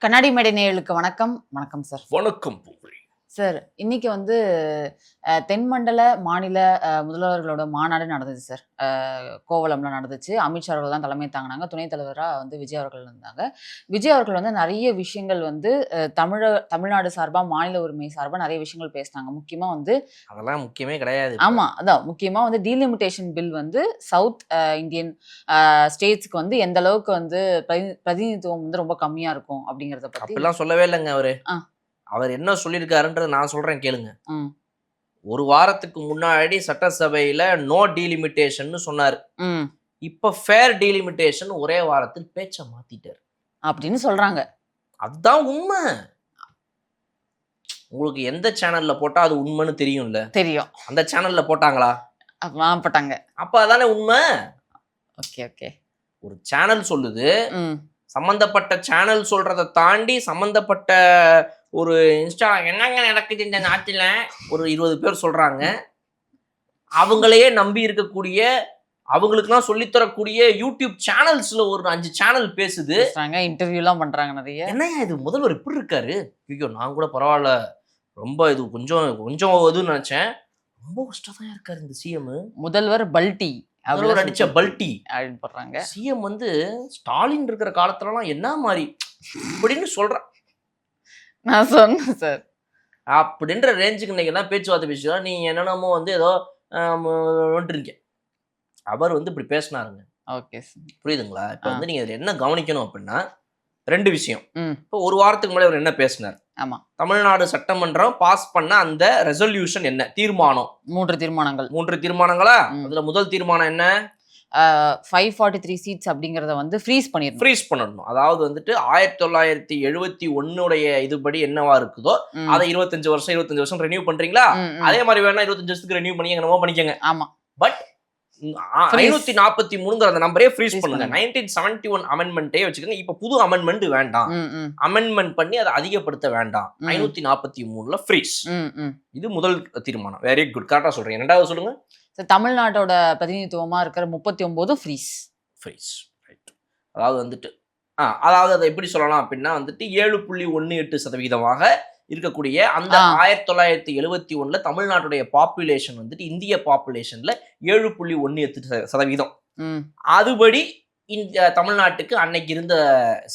கண்ணாடி மேடை நேயர்களுக்கு வணக்கம். வணக்கம் சார். வணக்கம் பூரி. சார், இன்னைக்கு வந்து தென்மண்டல மாநில முதல்வர்களோட மாநாடு நடந்துச்சு சார். கோவளம்ல நடந்துச்சு. அமித்ஷா அவர்கள் தான் தலைமை தாங்கினாங்க. துணைத் தலைவரா வந்து விஜய் அவர்கள் இருந்தாங்க. விஜய் அவர்கள் வந்து நிறைய விஷயங்கள் வந்து தமிழ்நாடு சார்பா, மாநில உரிமை சார்பா நிறைய விஷயங்கள் பேசினாங்க. முக்கியமா வந்து அதெல்லாம் முக்கியமே கிடையாது. ஆமா, அதான் முக்கியமா வந்து டீலிமிட்டேஷன் பில் வந்து சவுத் இந்தியன் ஸ்டேட்ஸ்க்கு வந்து எந்த அளவுக்கு வந்து பிரதிநிதித்துவம் வந்து ரொம்ப கம்மியா இருக்கும் அப்படிங்கறத பத்தி அப்படிலாம் சொல்லவே இல்லைங்க அவரு. ஆ. அவர் என்ன சொல்லியிருக்காருன்றது நான் சொல்றேன் கேளுங்க. ம். ஒரு வாரத்துக்கு முன்னாடி சட்டசபையில நோ டீலிமிட்டேஷன் சொன்னாரு. ம். இப்ப ஃபேர் டீலிமிட்டேஷன் ஒரே வாரத்தில் பேச்ச மாத்திட்டாரு அப்படின்னு சொல்றாங்க. அதுதான் உண்மை. உங்களுக்கு எந்த சேனல்ல போட்டா அது உண்மைன்னு தெரியும்ல? தெரியும். அந்த சேனல்ல போட்டாங்களா? போட்டாங்க. அப்ப அதானே உண்மை. Okay okay. ஒரு சேனல் சொல்லுது, ம். சம்பந்தப்பட்ட சேனல் சொல்றதை தாண்டி சம்பந்தப்பட்ட ஒரு இன்ஸ்டா என்னங்க நடக்குது இந்த நாட்டில் ஒரு 20 பேர் சொல்றாங்க. அவங்களையே நம்பி இருக்கக்கூடிய, அவங்களுக்குலாம் சொல்லித்தரக்கூடிய யூடியூப் சேனல்ஸ்ல ஒரு 5 சேனல் பேசுது. இன்டர்வியூலாம் பண்றாங்க நிறைய. என்னையா இது முதல்வர் இப்படி இருக்காரு? ஐயோ நான் கூட பரவாயில்ல, ரொம்ப இது கொஞ்சம் இதுன்னு நினைச்சேன். ரொம்ப கஷ்டம் தான் இருக்காரு இந்த சிஎம். முதல்வர் பல்டி முதல்வர் அடிச்ச பல்டி அப்படின்னு போடுறாங்க. சிஎம் வந்து ஸ்டாலின் இருக்கிற காலத்துலலாம் என்ன மாதிரி அப்படின்னு சொல்றான். நான் சொன்னேன் சார். அப்படின்ற ரேஞ்சுக்கு இன்னைக்கு என்ன பேச்சுவார்த்தை பேசுவா, நீ என்னென்னமோ வந்து ஏதோ இருக்கீங்க. அவர் வந்து இப்படி பேசினாருங்க. Okay sir. புரியுதுங்களா? இப்போ வந்து நீங்க இதுல என்ன கவனிக்கணும் அப்படின்னா 2 விஷயம். ம். இப்போ ஒரு வாரத்துக்கு முன்னாடி அவர் என்ன பேசினார்? ஆமா. தமிழ்நாடு சட்டமன்றம் பாஸ் பண்ண அந்த ரெசல்யூஷன் என்ன? தீர்மானம். 3 தீர்மானங்கள். 3 தீர்மானங்களா? அதுல முதல் தீர்மானம் என்ன? 543 சீட்ஸ் அப்படிங்கறத வந்து ஃப்ரீஸ் பண்ணணும். அதாவது வந்துட்டு 1971 இதுபடி என்னவா இருக்குதோ அதை 25 வருஷம் ரெனியூ பண்றீங்களா? அதே மாதிரி வேணா 25 வருஷத்துக்கு ரெனியூ பண்ணி என்னமோ பண்ணிக்கங்க. ஆமா. பட் 543 அந்த நம்பரே ஃப்ரீஸ் பண்ணுங்க. 1971 அமெண்ட்மெண்ட்டே வச்சுக்கோங்க. இப்ப புது அமெண்ட்மெண்ட் வேண்டாம். அமெண்ட்மெண்ட் பண்ணி அதை அதிகப்படுத்த வேண்டாம். 543ல ஃப்ரீஸ். இது முதல் தீர்மானம். வெரி குட், கரெக்டா சொல்றீங்க. இரண்டாவது சொல்லுங்க. தமிழ்நாட்டோட பிரதிநிதித்துவமா இருக்கிற 39 ஃப்ரீஸ். ரைட். அதாவது வந்துட்டு அதாவது அதை எப்படி சொல்லலாம் அப்படின்னா வந்துட்டு 7.18% இருக்கக்கூடிய அந்த 1971 தமிழ்நாட்டுடைய பாப்புலேஷன் வந்துட்டு இந்திய பாப்புலேஷன்ல 7.18%. அதுபடி இந்த தமிழ்நாட்டுக்கு அன்னைக்கு இருந்த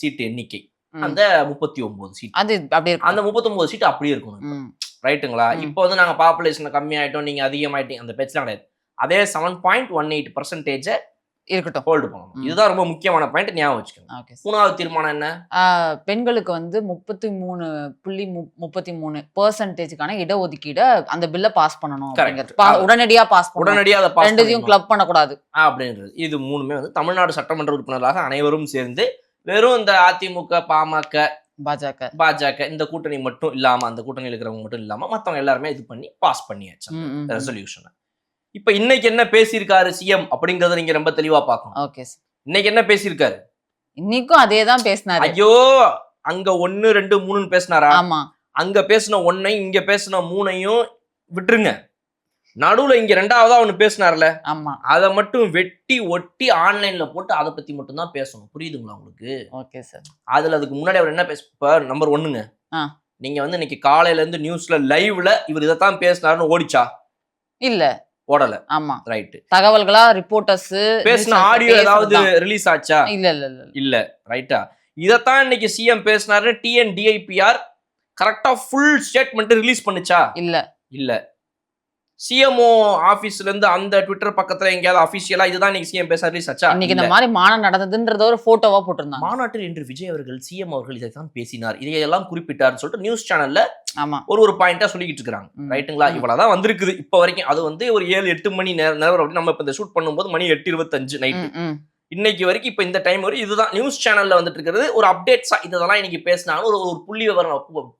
சீட்டு எண்ணிக்கை அந்த 39 சீட். அது அப்படியே அந்த 39 சீட் அப்படியே இருக்கணும். ரைட்டுங்களா? இப்போ வந்து நாங்க பாப்புலேஷன்ல கம்மியாயிட்டோம், நீங்க அதிகமாயிட்டீங்க, அந்த பேச்சுலாம் கிடையாது. அதே 7.18% இருக்கட்டும், ஹோல்டு பண்ணணும். இதுதான் ரொம்ப முக்கியமான பாயிண்ட், ஞாபகம் வச்சுக்கோங்க. மூணாவது தீர்மானம் என்ன? பெண்களுக்கு வந்து 33.33% இடஒதுக்கீடு அந்த பில்ல பாஸ் பண்ணணும். உடனடியா பாஸ் பண்ணணும். உடனடியா அதை பாஸ் ரெண்டையும் கிளப் பண்ணக்கூடாது அப்படின்றது. இது மூணுமே வந்து தமிழ்நாடு சட்டமன்ற உறுப்பினர்களாக அனைவரும் சேர்ந்து, வெறும் இந்த அதிமுக, பாமக, பாஜக இந்த கூட்டணி மட்டும் இல்லாம, அந்த கூட்டணியில் இருக்கிறவங்க மட்டும் இல்லாம மத்தவங்க எல்லாருமே இது பண்ணி பாஸ் பண்ணியாச்சு ரெசல்யூஷனை. இப்ப இன்னைக்கு என்ன பேசியிருக்காரு சிஎம் அப்படிங்கறத நீங்க ரொம்ப தெளிவா பார்க்கணும். Okay sir. இன்னைக்கு என்ன பேசியிருக்காரு? இன்னைக்கும் அதே தான் பேசினாரு. ஐயோ, அங்க 1 2 3 பேசினாரா? ஆமா. அங்க பேசின 1 இங்க பேசின 3 விட்டுருங்க. நடுவுல இங்க 2வதா ஒண்ணு பேசினார்ல, ஆமா, அதை மட்டும் வெட்டி ஒட்டி ஆன்லைன்ல போட்டு அதை பத்தி மட்டும் தான் பேசணும். புரியுதுங்களா உங்களுக்கு? Okay sir. அதுக்கு முன்னாடி அவர் என்ன நம்பர் 1ங்க, நீங்க வந்து இன்னைக்கு காலையில இருந்து நியூஸ்ல லைவ்ல இவர் இதைத்தான் பேசினாருன்னு ஓடிச்சா? இல்ல, ஓடல. ஆமா, ரைட். தகவல்களா ரிப்போர்ட்டர்ஸ் பேசின ஆடியோ ஏதாவது ரிலீஸ் ஆச்சா? இல்ல. ரைட்டா? இதத்தான் இன்னைக்கு சிஎம் பேசினாரு. TNDIPR கரெக்டா ஃபுல் ஸ்டேட்மெண்ட் ரிலீஸ் பண்ணுச்சா? இல்ல. சிஎம்ஓ ஆபீஸ்ல இருந்து அந்த ட்விட்டர் பக்கத்துல எங்கயாவது அபிஷியலா இதுதான் இன்னைக்கு சிஎம் பேச ரிலீஸ் ஆச்சா? இன்னைக்கு இந்த மாதிரி மாநாடு நடந்ததுன்றத ஒரு போட்டோவா போட்டிருந்தாங்க. மாநாட்டில் இன்று விஜய் அவர்கள் சிஎம் அவர்கள் இதைத்தான் பேசினார், இதையெல்லாம் குறிப்பிட்டார்னு சொல்லிட்டு நியூஸ் சேனல்ல ஒரு பாயிண்டா சொல்லிக்கிட்டு இருக்காங்க. ரைட்டுங்களா? இவ்வளவுதான் வந்திருக்குது இப்ப வரைக்கும். அது வந்து ஒரு 7-8 மணி நேரம் அப்படின்னு நம்ம இப்ப இந்த ஷூட் பண்ணும்போது மணி 8:25 நைட்டு. இன்னைக்கு வரைக்கும் இப்ப இந்த டைம் வரைக்கும் இதுதான் நியூஸ் சேனல்ல வந்துட்டு இருக்கிறது. ஒரு அப்டேட்ஸா இதெல்லாம் இன்னைக்கு பேசினாங்க, ஒரு புள்ளி விவரம்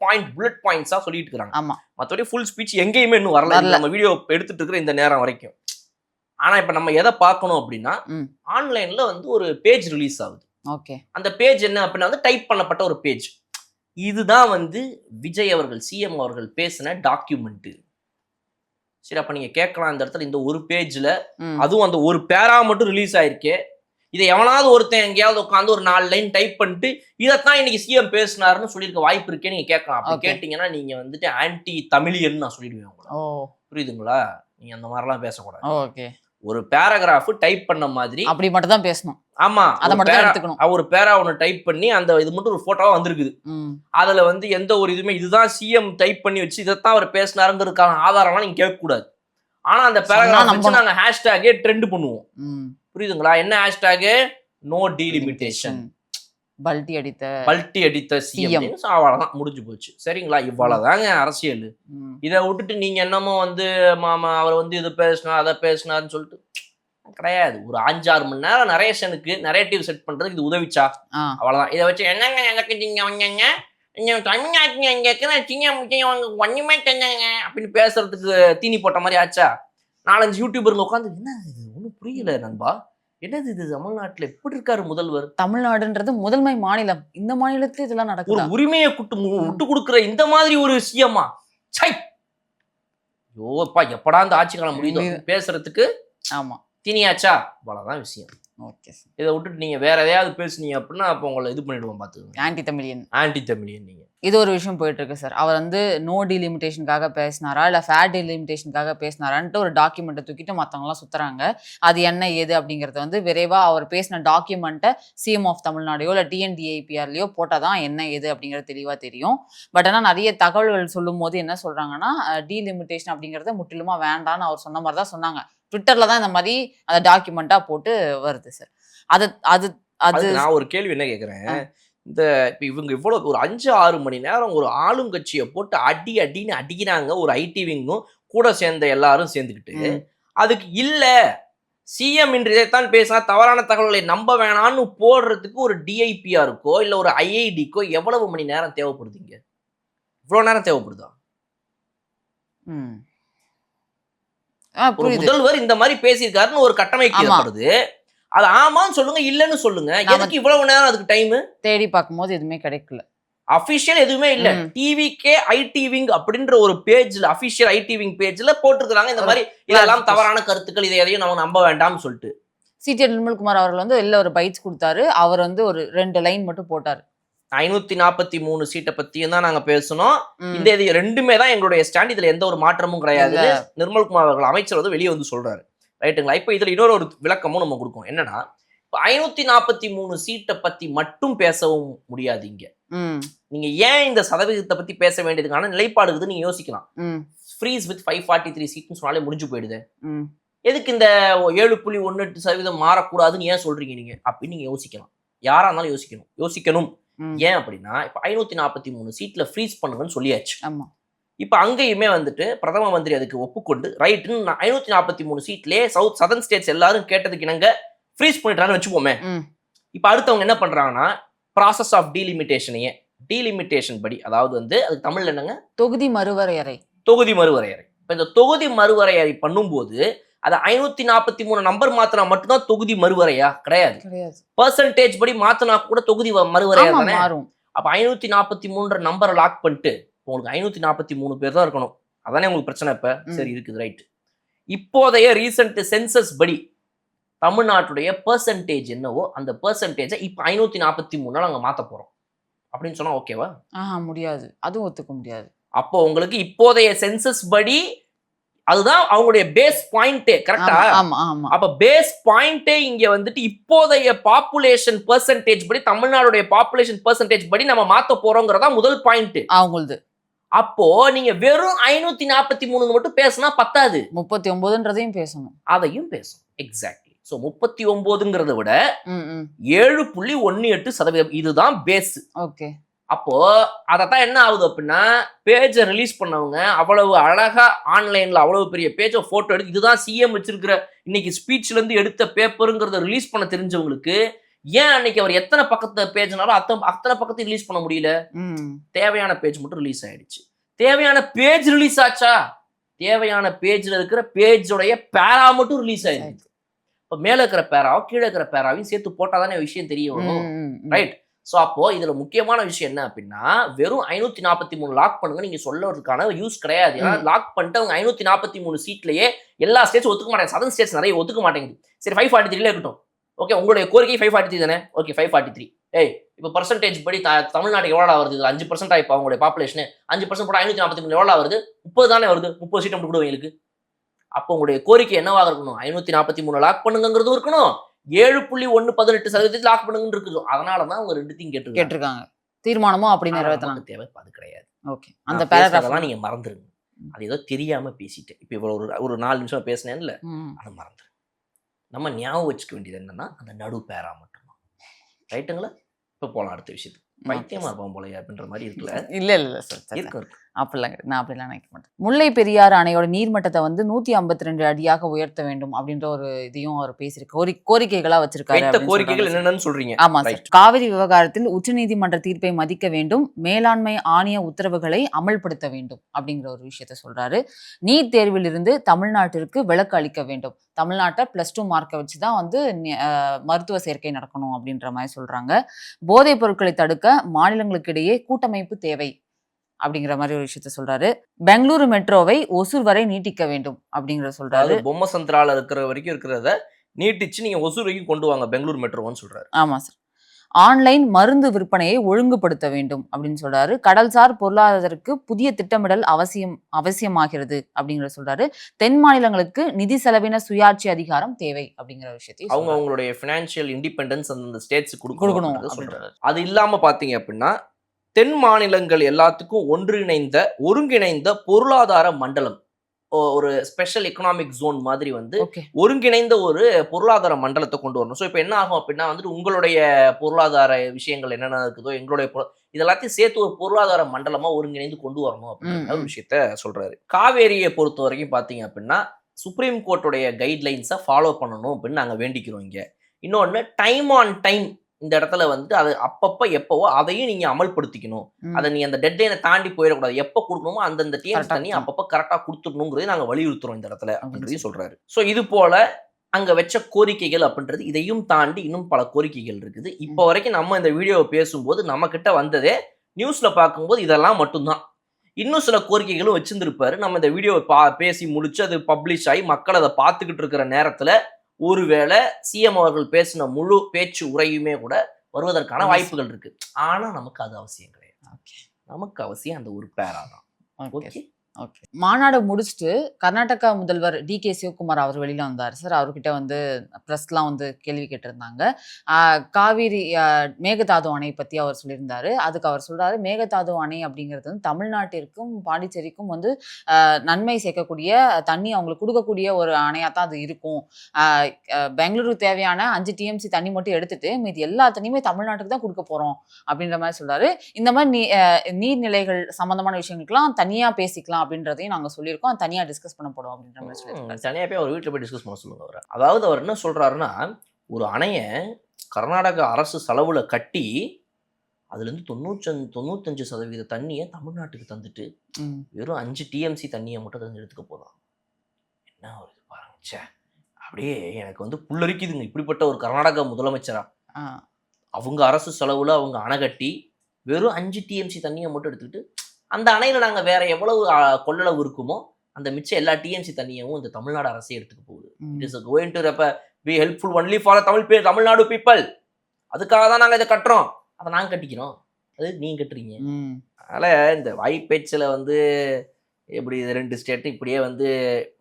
பாயிண்ட் புல்லட் பாயிண்ட்ஸா சொல்லிட்டு இருக்காங்க. மற்றபடி ஃபுல் ஸ்பீச் எங்கேயுமே இன்னும் வரல நம்ம வீடியோ எடுத்துட்டு இருக்கிற இந்த நேரம் வரைக்கும். ஆனா இப்ப நம்ம எதை பார்க்கணும் அப்படின்னா, ஆன்லைன்ல வந்து ஒரு பேஜ் ரிலீஸ் ஆகுது. ஓகே. அந்த பேஜ் என்ன அப்படின்னா வந்து டைப் பண்ணப்பட்ட ஒரு பேஜ். இதுதான் வந்து விஜய் அவர்கள் சிஎம் அவர்கள் பேசின டாக்குமெண்ட். சரி, அப்ப நீங்க கேட்கலாம், இந்த இடத்துல இந்த ஒரு பேஜ்ல அதுவும் அந்த ஒரு பேரா மட்டும் ரிலீஸ் ஆயிருக்கே, இதை எவனாவது ஒருத்தன் எங்கேயாவது உட்காந்து ஒரு 4 லைன் டைப் பண்ணிட்டு இதைத்தான் இன்னைக்கு சிஎம் பேசினாருன்னு சொல்லியிருக்க வாய்ப்பு இருக்கே, நீங்க கேட்கலாம். அப்படி கேட்டீங்கன்னா நீங்க வந்துட்டு ஆன்டி தமிழியன் நான் சொல்லிடுவேன் உங்களை. புரியுதுங்களா? நீங்க அந்த மாதிரிலாம் பேசக்கூடாது. ஓகே, ஒரு பேராகிராஃப் டைப் பண்ண மாதிரி அப்படி மட்டும் தான் பேசணும். ஆமா, அதை மட்டும் தான் எடுத்துக்கணும். ஒரு பேரா ஒன்று டைப் பண்ணி அந்த இது மட்டும் ஒரு போட்டோவா வந்திருக்குது. அதுல வந்து எந்த ஒரு இதுவுமே இதுதான் சிஎம் டைப் பண்ணி வச்சு இதைத்தான் அவர் பேசினாருங்கிறதுக்கான ஆதாரம்லாம் நீங்க கேட்கக்கூடாது. ஆனா அந்த பேராகிராஃப் வச்சு நாங்க ஹேஷ்டேகே ட்ரெண்ட் பண்ணுவோம். புரியுதுங்களா? என்ன ஹேஷ்டேக்? நோ டீலிமிட்டேஷன், பல்டி அடித்த சிஎம். அவ்வளவுதான், முடிஞ்சு போச்சு. சரிங்களா? இவ்வளவுதாங்க அரசியல். இதை விட்டுட்டு நீங்க என்னமோ வந்து மாமா அவர் வந்து இது பேசினா அதை பேசினாருன்னு சொல்லிட்டு கிடையாது. ஒரு 5-6 மணி நேரம் நரேஷனுக்கு நரேட்டிவ் செட் பண்றதுக்கு இது உதவிச்சா? அவ்வளவுதான். இதை வச்சு என்னங்க எனக்கு நீங்க வந்தீங்க தமிழ்நாட்டுல இங்க இருக்கிற சின்ன ஒண்ணுமே தெரிஞ்சாங்க அப்படின்னு பேசுறதுக்கு தீனி போட்ட மாதிரி ஆச்சா? 4-5 யூடியூபருங்க உட்காந்து என்ன இது ஒன்றும் புரியல நண்பா, என்னது இது தமிழ்நாட்டுல எப்படி இருக்காரு முதல்வர்? தமிழ்நாடுன்றது முதன்மை மாநிலம், இந்த மாநிலத்துல இதெல்லாம் நடக்குது. ஒரு உரிமையை விட்டு கொடுக்குற இந்த மாதிரி ஒரு சிஎம்மா? சை, யோப்பா எப்படா இந்த ஆட்சி காலம் முடியுதோ பேசுறதுக்கு. ஆமா, தீனியாச்சா? அவ்வளவுதான் விஷயம். ஓகே, இதை விட்டுட்டு நீங்க வேற எதையாவது பேசுனீங்க அப்படின்னா அப்போ உங்களை இது பண்ணிடுவோம். பார்த்துக்கோங்க, ஆன்டி தமிழியன் நீங்க. இது ஒரு விஷயம் போயிட்டு இருக்கு சார். அவர் வந்து நோ டீலிமிட்டேஷனுக்காக பேசினாரா இல்லை ஃபேர் டீலிமிட்டேஷனுக்காக பேசினாரான்ட்டு ஒரு டாக்குமெண்ட்டை தூக்கிட்டு மற்றவங்களாம் சுற்றுறாங்க. அது என்ன ஏது அப்படிங்கிறத வந்து விரைவாக அவர் பேசின டாக்குமெண்ட்டை சிஎம் ஆஃப் தமிழ்நாடையோ இல்லை டிஎன்டிஐபிஆர்லையோ போட்டால் தான் என்ன ஏது அப்படிங்கிறது தெளிவாக தெரியும். பட் ஆனால் நிறைய தகவல்கள் சொல்லும் போது என்ன சொல்கிறாங்கன்னா, டீலிமிட்டேஷன் அப்படிங்கிறத முற்றிலுமாக வேண்டான்னு அவர் சொன்ன மாதிரி தான் சொன்னாங்க. ட்விட்டரில் தான் இந்த மாதிரி அந்த டாக்குமெண்ட்டாக போட்டு வருது சார். அது நான் ஒரு கேள்வி என்ன கேட்குறேன், இந்த இப்போ இவங்க இவ்வளோ ஒரு 5-6 மணி நேரம் ஒரு ஆளுங்கட்சியை போட்டு அடின்னு அடிக்கிறாங்க, ஒரு ஐடி விங்கும் கூட சேர்ந்த எல்லாரும் சேர்ந்துக்கிட்டு. அதுக்கு இல்லை சிஎம் இன்று இதைத்தான் பேசினா தவறான தகவல்களை நம்ப வேணான்னு போடுறதுக்கு ஒரு டிஐபிஆருக்கோ இல்லை ஒரு ஐஐடிக்கோ எவ்வளவு மணி நேரம் தேவைப்படுதுங்க? இவ்வளோ நேரம் தேவைப்படுதா? முதல்வர் இந்த மாதிரி பேசியிருக்காருன்னு ஒரு கட்டமைக்கப்படுது. அது ஆமான்னு சொல்லுங்க, இல்லன்னு சொல்லுங்க. எதுக்கு இவ்வளவு நேரம் அதுக்கு டைம்? தேடி பார்க்கும்போது எதுவுமே கிடைக்கல, அபிஷியல் எதுவுமே இல்ல. டிவிகே ஐடி விங் அப்படின்ற ஒரு பேஜ்ல, அபிஷியல் ஐடி விங் பேஜ்ல போட்டிருக்காங்க இந்த மாதிரி இதெல்லாம் தவறான கருத்துக்கள், இதை எதையும் நம்ம நம்ப வேண்டாம்னு சொல்லிட்டு. சிடி நிர்மல்குமார் அவர்கள் வந்து வெளில ஒரு பைட்ஸ் கொடுத்தாரு. அவர் வந்து ஒரு 2 லைன் மட்டும் போட்டாரு. 543 சீட்டை பத்தியும் தான் நாங்க பேசணும். இந்த இது ரெண்டுமே தான் எங்களுடைய ஸ்டாண்ட், இதுல எந்த ஒரு மாற்றமும் கிடையாது. நிர்மல்குமார் அவர்கள் அமைச்சர் வந்து வெளியே வந்து சொல்றாரு. ரைட்டுங்களா? இப்ப இதுல இன்னொரு விளக்கமும் நம்ம கொடுக்கும். என்னன்னா, 543 சீட்டை பத்தி மட்டும் பேசவும் முடியாது இங்க. நீங்க ஏன் இந்த சதவீதத்தை பத்தி பேச வேண்டியதுக்கான நிலைப்பாடு நீங்க யோசிக்கலாம். ஃப்ரீஸ் வித் 543 சீட்னு சொன்னாலே முடிஞ்சு போயிடுது. எதுக்கு இந்த 7.18% மாறக்கூடாதுன்னு ஏன் சொல்றீங்க நீங்க அப்படின்னு நீங்க யோசிக்கலாம். யாரா இருந்தாலும் யோசிக்கணும். ஏன் அப்படின்னா, இப்ப 543 சீட்ல ஃப்ரீஸ் பண்ணுங்கன்னு சொல்லியாச்சு. இப்ப அங்கேயுமே வந்துட்டு பிரதம மந்திரி அதுக்கு ஒப்புக்கொண்டு ரைட்டுன்னு 543 சீட்லயே சதர்ன் ஸ்டேட்ஸ் எல்லாரும் கேட்டதுக்கு இணங்க ஃப்ரீஸ் பண்ணிட்டான்னு வச்சுப்போமே. இப்ப அடுத்தவங்க என்ன பண்றாங்கன்னா, ப்ராசஸ் ஆஃப் டீலிமிட்டேஷன் படி, அதாவது வந்து அதுக்கு தமிழ்ல என்னங்க, தொகுதி மறுவரையறை. இப்ப இந்த தொகுதி மறுவரையறை பண்ணும்போது அது 543 நம்பர் மாத்தினா மட்டும்தான் தொகுதி மறுவரையா? கிடையாது. பெர்சன்டேஜ் படி மாத்தினா கூட தொகுதி மறுவரையா தானே. அப்ப 543 நம்பரை லாக் பண்ணிட்டு உங்களுக்கு 543 பேர் தான் இருக்கணும். அதானே உங்களுக்கு பிரச்சனை. இப்ப சரி இருக்குது, ரைட். இப்போதைய ரீசெண்ட் சென்சஸ் படி தமிழ்நாட்டுடைய பெர்சன்டேஜ் என்னவோ அந்த பெர்சன்டேஜை இப்ப 543 நாங்க மாத்த போறோம் அப்படின்னு சொன்னா ஓகேவா? முடியாது, அதுவும் ஒத்துக்க முடியாது. அப்போ உங்களுக்கு இப்போதைய சென்சஸ் படி அதுதான் அவங்களுடைய பேஸ் பாயிண்டே. கரெக்டா? அப்ப பேஸ் பாயிண்டே இங்க வந்துட்டு இப்போதைய பாப்புலேஷன் பெர்சன்டேஜ் படி, தமிழ்நாடுடைய பாப்புலேஷன் பெர்சன்டேஜ் படி நம்ம மாத்த போறோங்கிறதா முதல் பாயிண்ட் அவங்களது. அப்போ நீங்க வெறும் 543 மட்டும் பேசினா பத்தாது, 39ன்றதையும் பேசணும், அதையும் பேசணும். எக்ஸாக்ட்லி. சோ 39ங்கிறத விட 7.18% இதுதான் பேஸ். ஓகே. அப்போ அதத்தான் என்ன ஆகுது அப்படின்னா, பேஜை ரிலீஸ் பண்ணவங்க அவ்வளவு அழகா ஆன்லைன்ல அவ்வளவு பெரிய பேஜை போட்டோ எடுத்து இதுதான் சிஎம் வச்சிருக்கிற இன்னைக்கு ஸ்பீச்ல இருந்து எடுத்த பேப்பருங்கிறத ரிலீஸ் பண்ண தெரிஞ்சவங்களுக்கு ஏன் அன்னைக்கு அவர் எத்தனை பக்கத்து பேஜ்னாலும் அத்தனை பக்கத்தை ரிலீஸ் பண்ண முடியல? தேவையான பேஜ் மட்டும் ரிலீஸ் ஆயிடுச்சு. தேவையான பேஜ் ரிலீஸ் ஆச்சா? தேவையான பேஜ்ல இருக்கிற பேஜோடைய பேரா மட்டும் ரிலீஸ் ஆயிடுச்சு. இப்ப மேல இருக்கிற பேராவும் கீழே இருக்கிற பேராவையும் சேர்த்து போட்டாதானே விஷயம் தெரிய வரும். ரைட். ஸோ அப்போ இதுல முக்கியமான விஷயம் என்ன அப்படின்னா, வெறும் 543 லாக் பண்ணுங்க நீங்க சொல்றதுக்கான யூஸ் கிடையாது. ஏன்னா லாக் பண்ணிட்டு அவங்க 543 சீட்லயே எல்லா ஸ்டேட்ஸ் ஒத்துக்க மாட்டாங்க. சதர்ன் ஸ்டேட்ஸ் நிறைய ஒத்துக்க மாட்டேங்குது. சரி 543 இருக்கட்டும், ஓகே உங்களுடைய கோரிக்கை 543 தானே, ஓகே 543. ஏய் இப்போ பர்சன்டேஜ் படி தமிழ்நாட்டுக்கு எவ்வளோ வருது, 5% இப்போ அவங்களுடைய பாப்புலேஷன் 5% போட 543 எவ்வளோ வருது, 30 தானே வருது, 30 சீட் மட்டும் கொடுவங்களுக்கு. அப்போ உங்களுடைய கோரிக்கை என்னவாக இருக்கணும், 543 லாக் பண்ணுங்கிறதும் இருக்கணும், 7.118% லாக் பண்ணுங்கன்னு இருக்குது. அதனால தான் அவங்க ரெண்டுத்தையும் கேட்டிருக்காங்க. தீர்மானமும் அப்படி நிறைவேற்றலாம் தேவை அது கிடையாது. ஓகே, அந்த பேராகிராஃப்லாம் நீங்க மறந்துருங்க. அது ஏதோ தெரியாம பேசிட்டேன். இப்போ இவ்வளோ ஒரு 4 நிமிஷம் பேசினேன்ல, அதை மறந்துரு. நம்ம ஞாபகம் வச்சுக்க வேண்டியது என்னன்னா அந்த நடு பேரா மட்டும்தான். ரைட்டுங்களா? இப்போ போகலாம் அடுத்த விஷயத்துக்கு. பைத்தியமா இருப்பான் போல அப்படின்ற மாதிரி இருக்குல்ல? இல்ல சார், இருக்கு அப்படிலாம் நான் அப்படிலாம் நினைக்க மாட்டேன். முல்லை பெரியாறு அணையோட நீர்மட்டத்தை வந்து 152 அடியாக உயர்த்த வேண்டும் அப்படின்ற ஒரு இதையும் அவர் பேசியிருக்கு, கோரிக்கைகளா வச்சிருக்காரு. கோரிக்கைகள் என்னன்னு சொல்றீங்க? ஆமா சார். காவிரி விவகாரத்தில் உச்சநீதிமன்ற தீர்ப்பை மதிக்க வேண்டும், மேலாண்மை ஆணைய உத்தரவுகளை அமல்படுத்த வேண்டும் அப்படிங்கிற ஒரு விஷயத்த சொல்றாரு. நீட் தேர்வில் இருந்து தமிழ்நாட்டிற்கு விலக்கு அளிக்க வேண்டும், தமிழ்நாட்டை +2 மார்க்கை வச்சுதான் வந்து மருத்துவ சேர்க்கை நடக்கணும் அப்படின்ற மாதிரி சொல்றாங்க. போதைப் பொருட்களை தடுக்க மாநிலங்களுக்கு இடையே கூட்டமைப்பு தேவை அப்படிங்கிற மாதிரி ஒரு விஷயத்த சொல்றாரு. பெங்களூரு மெட்ரோவை ஒசூர் வரை நீட்டிக்க வேண்டும் அப்படிங்கறத சொல்றாரு. பொம்மை சந்திரால இருக்கிற வரைக்கும் இருக்கிறத நீட்டிச்சு நீங்க ஒசூர் வரைக்கும் கொண்டு வாங்க பெங்களூர் மெட்ரோன்னு சொல்றாரு. ஆமா சார். ஆன்லைன் மருந்து விற்பனையை ஒழுங்குபடுத்த வேண்டும் அப்படின்னு சொல்றாரு. கடல்சார் பொருளாதாரத்திற்கு புதிய திட்டமிடல் அவசியமாகிறது அப்படிங்கறத சொல்றாரு. தென் மாநிலங்களுக்கு நிதி செலவின சுயாட்சி அதிகாரம் தேவை அப்படிங்கிற விஷயத்தையும் அவங்களுடைய பினான்சியல் இண்டிபெண்டன்ஸ் அந்த ஸ்டேட்ஸ் கொடுக்கணும் சொல்றாரு. அது இல்லாம பாத்தீங்க அப்படின்னா தென் மாநிலங்கள் எல்லாத்துக்கும் ஒருங்கிணைந்த பொருளாதார மண்டலம், ஒரு ஸ்பெஷல் எக்கனாமிக் ஜோன் மாதிரி வந்து ஒருங்கிணைந்த ஒரு பொருளாதார மண்டலத்தை கொண்டு வரணும். ஸோ இப்போ என்ன ஆகும் அப்படின்னா வந்துட்டு உங்களுடைய பொருளாதார விஷயங்கள் என்னென்ன இருக்குதோ எங்களுடைய இதெல்லாத்தையும் சேர்த்து ஒரு பொருளாதார மண்டலமா ஒருங்கிணைந்து கொண்டு வரணும் அப்படின்ற ஒரு விஷயத்த சொல்றாரு. காவேரியை பொறுத்த வரைக்கும் பாத்தீங்க அப்படின்னா சுப்ரீம் கோர்ட்டுடைய கைட்லைன்ஸை ஃபாலோ பண்ணணும் அப்படின்னு நாங்கள் வேண்டிக்கிறோம். இங்க இன்னொன்று டைம் ஆன் டைம் இந்த இடத்துல வந்து அது அப்பப்போ எப்பவோ அதையும் நீங்க அமல்படுத்திக்கணும். அதை நீ அந்த டெட்லைனை தாண்டி போயிடக்கூடாது. எப்போ கொடுக்கணுமோ அந்தந்த டிஎம்சி தண்ணி அப்பப்போ கரெக்டாக கொடுத்துடணுங்கிறத நாங்கள் வலியுறுத்துறோம் இந்த இடத்துல அப்படின்றதையும் சொல்றாரு. ஸோ இது போல அங்க வச்ச கோரிக்கைகள் அப்படின்றது இதையும் தாண்டி இன்னும் பல கோரிக்கைகள் இருக்குது. இப்போ வரைக்கும் நம்ம இந்த வீடியோவை பேசும்போது நம்ம கிட்ட வந்ததே நியூஸ்ல பார்க்கும்போது இதெல்லாம் மட்டும்தான். இன்னும் சில கோரிக்கைகளும் வச்சிருந்திருப்பாரு. நம்ம இந்த வீடியோவை பேசி முடிச்சு அது பப்ளிஷ் ஆகி மக்கள் அதை பார்த்துக்கிட்டு இருக்கிற நேரத்துல ஒருவேளை சிஎம் அவர்கள் பேசின முழு பேச்சு உரையுமே கூட வருவதற்கான வாய்ப்புகள் இருக்கு. ஆனா நமக்கு அது அவசியம் கிடையாது. நமக்கு அவசியம் அந்த ஒரு பேரா தான். ஓகே. மாநாடு முடிச்சுட்டு கர்நாடகா முதல்வர் DK சிவகுமார் அவர் வெளியில வந்தார் சார். அவர்கிட்ட வந்து பிரஸ்லாம் வந்து கேள்வி கேட்டிருந்தாங்க. காவிரி மேகதாது அணை பத்தி அவர் சொல்லியிருந்தாரு. அதுக்கு அவர் சொல்றாரு, மேகதாது அணை அப்படிங்கிறது வந்து தமிழ்நாட்டிற்கும் பாண்டிச்சேரிக்கும் வந்து நன்மை சேர்க்கக்கூடிய தண்ணி அவங்களுக்கு கொடுக்கக்கூடிய ஒரு அணையா தான் அது இருக்கும். பெங்களூருக்கு தேவையான 5 TMC தண்ணி மட்டும் எடுத்துட்டு மீது எல்லா தண்ணியுமே தமிழ்நாட்டுக்கு தான் கொடுக்க போறோம் அப்படின்ற மாதிரி சொல்றாரு. இந்த மாதிரி நீர்நிலைகள் சம்பந்தமான விஷயங்களுக்குலாம் தனியா பேசிக்கலாம் அப்படின்றதையும் நாங்க சொல்லியிருக்கோம். தனியா டிஸ்கஸ் பண்ண போறோம் அப்படின்ற மாதிரி சொல்லியிருக்காரு. தனியா போய் அவர் வீட்டுல போய் டிஸ்கஸ் பண்ண சொல்லுங்க அவர். அதாவது அவர் என்ன சொல்றாருன்னா, ஒரு அணைய கர்நாடக அரசு செலவுல கட்டி அதுல இருந்து 95% தண்ணியை தமிழ்நாட்டுக்கு தந்துட்டு வெறும் 5 TMC தண்ணியை மட்டும் தந்து எடுத்துக்க போதும். என்ன ஒரு இது பாருங்க, அப்படியே எனக்கு வந்து புல்லரிக்குதுங்க. இப்படிப்பட்ட ஒரு கர்நாடக முதலமைச்சரா அவங்க அரசு செலவுல அவங்க அணை கட்டி வெறும் 5 TMC தண்ணியை மட்டும் எடுத்துக்கிட்டு அந்த அணையில நாங்கள் வேற எவ்வளவு கொள்ளளவு இருக்குமோ அந்த மிச்சம் எல்லா TMC தண்ணியும் இந்த தமிழ்நாடு அரசே எடுத்துக்க போகுது. It is going to be helpful only for Tamil Nadu people. அதுக்காக தான் நாங்கள் இதை கட்டுறோம். அதை நாங்கள் கட்டிக்கிறோம், அது நீங்கள் கட்டுறீங்க. அதனால் இந்த வாய்ப்பேச்சில் வந்து எப்படி 2 ஸ்டேட்டு இப்படியே வந்து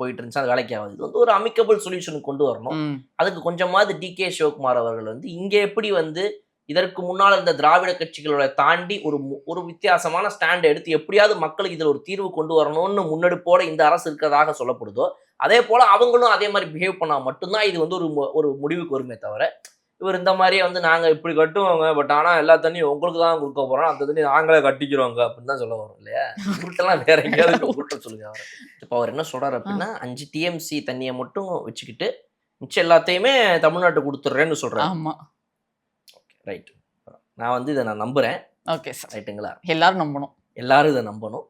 போயிட்டு இருந்துச்சு, அது வேலைக்கு ஆகுது. இது வந்து ஒரு அமிக்கபிள் சொல்யூஷனுக்கு கொண்டு வரணும். அதுக்கு கொஞ்சமாவது DK சிவகுமார் அவர்கள் வந்து இங்கே எப்படி வந்து இதற்கு முன்னால் இந்த திராவிட கட்சிகளோட தாண்டி ஒரு வித்தியாசமான ஸ்டாண்ட் எடுத்து எப்படியாவது மக்களுக்கு இதில் ஒரு தீர்வு கொண்டு வரணும்னு முன்னெடுப்போட இந்த அரசு இருக்கிறதாக சொல்லப்படுதோ அதே போல அவங்களும் அதே மாதிரி பிஹேவ் பண்ணால் மட்டும்தான் இது வந்து ஒரு முடிவுக்கு வருமே தவிர இவர் இந்த மாதிரியே வந்து நாங்கள் இப்படி கட்டுவோங்க, பட் ஆனால் எல்லா தண்ணியும் உங்களுக்கு தான் கொடுக்க போகிறோம், அந்த தண்ணி நாங்களே கட்டிக்கிறோங்க அப்படின்னு தான் சொல்ல வரும் இல்லையா? உருட்டெல்லாம் வேற எங்கேயாவது உருட்ட சொல்லுங்க அவர். இப்போ அவர் என்ன சொல்கிறார் அப்படின்னா 5 TMC தண்ணியை மட்டும் வச்சுக்கிட்டு மிச்சம் எல்லாத்தையுமே தமிழ்நாட்டுக்கு கொடுத்துட்றேன்னு சொல்கிறார். ஆமாம், ரைட். நான் வந்து இதை நான் நம்புகிறேன். ஓகே சார், ரைட்டுங்களா? எல்லாரும் இதை நம்பணும்.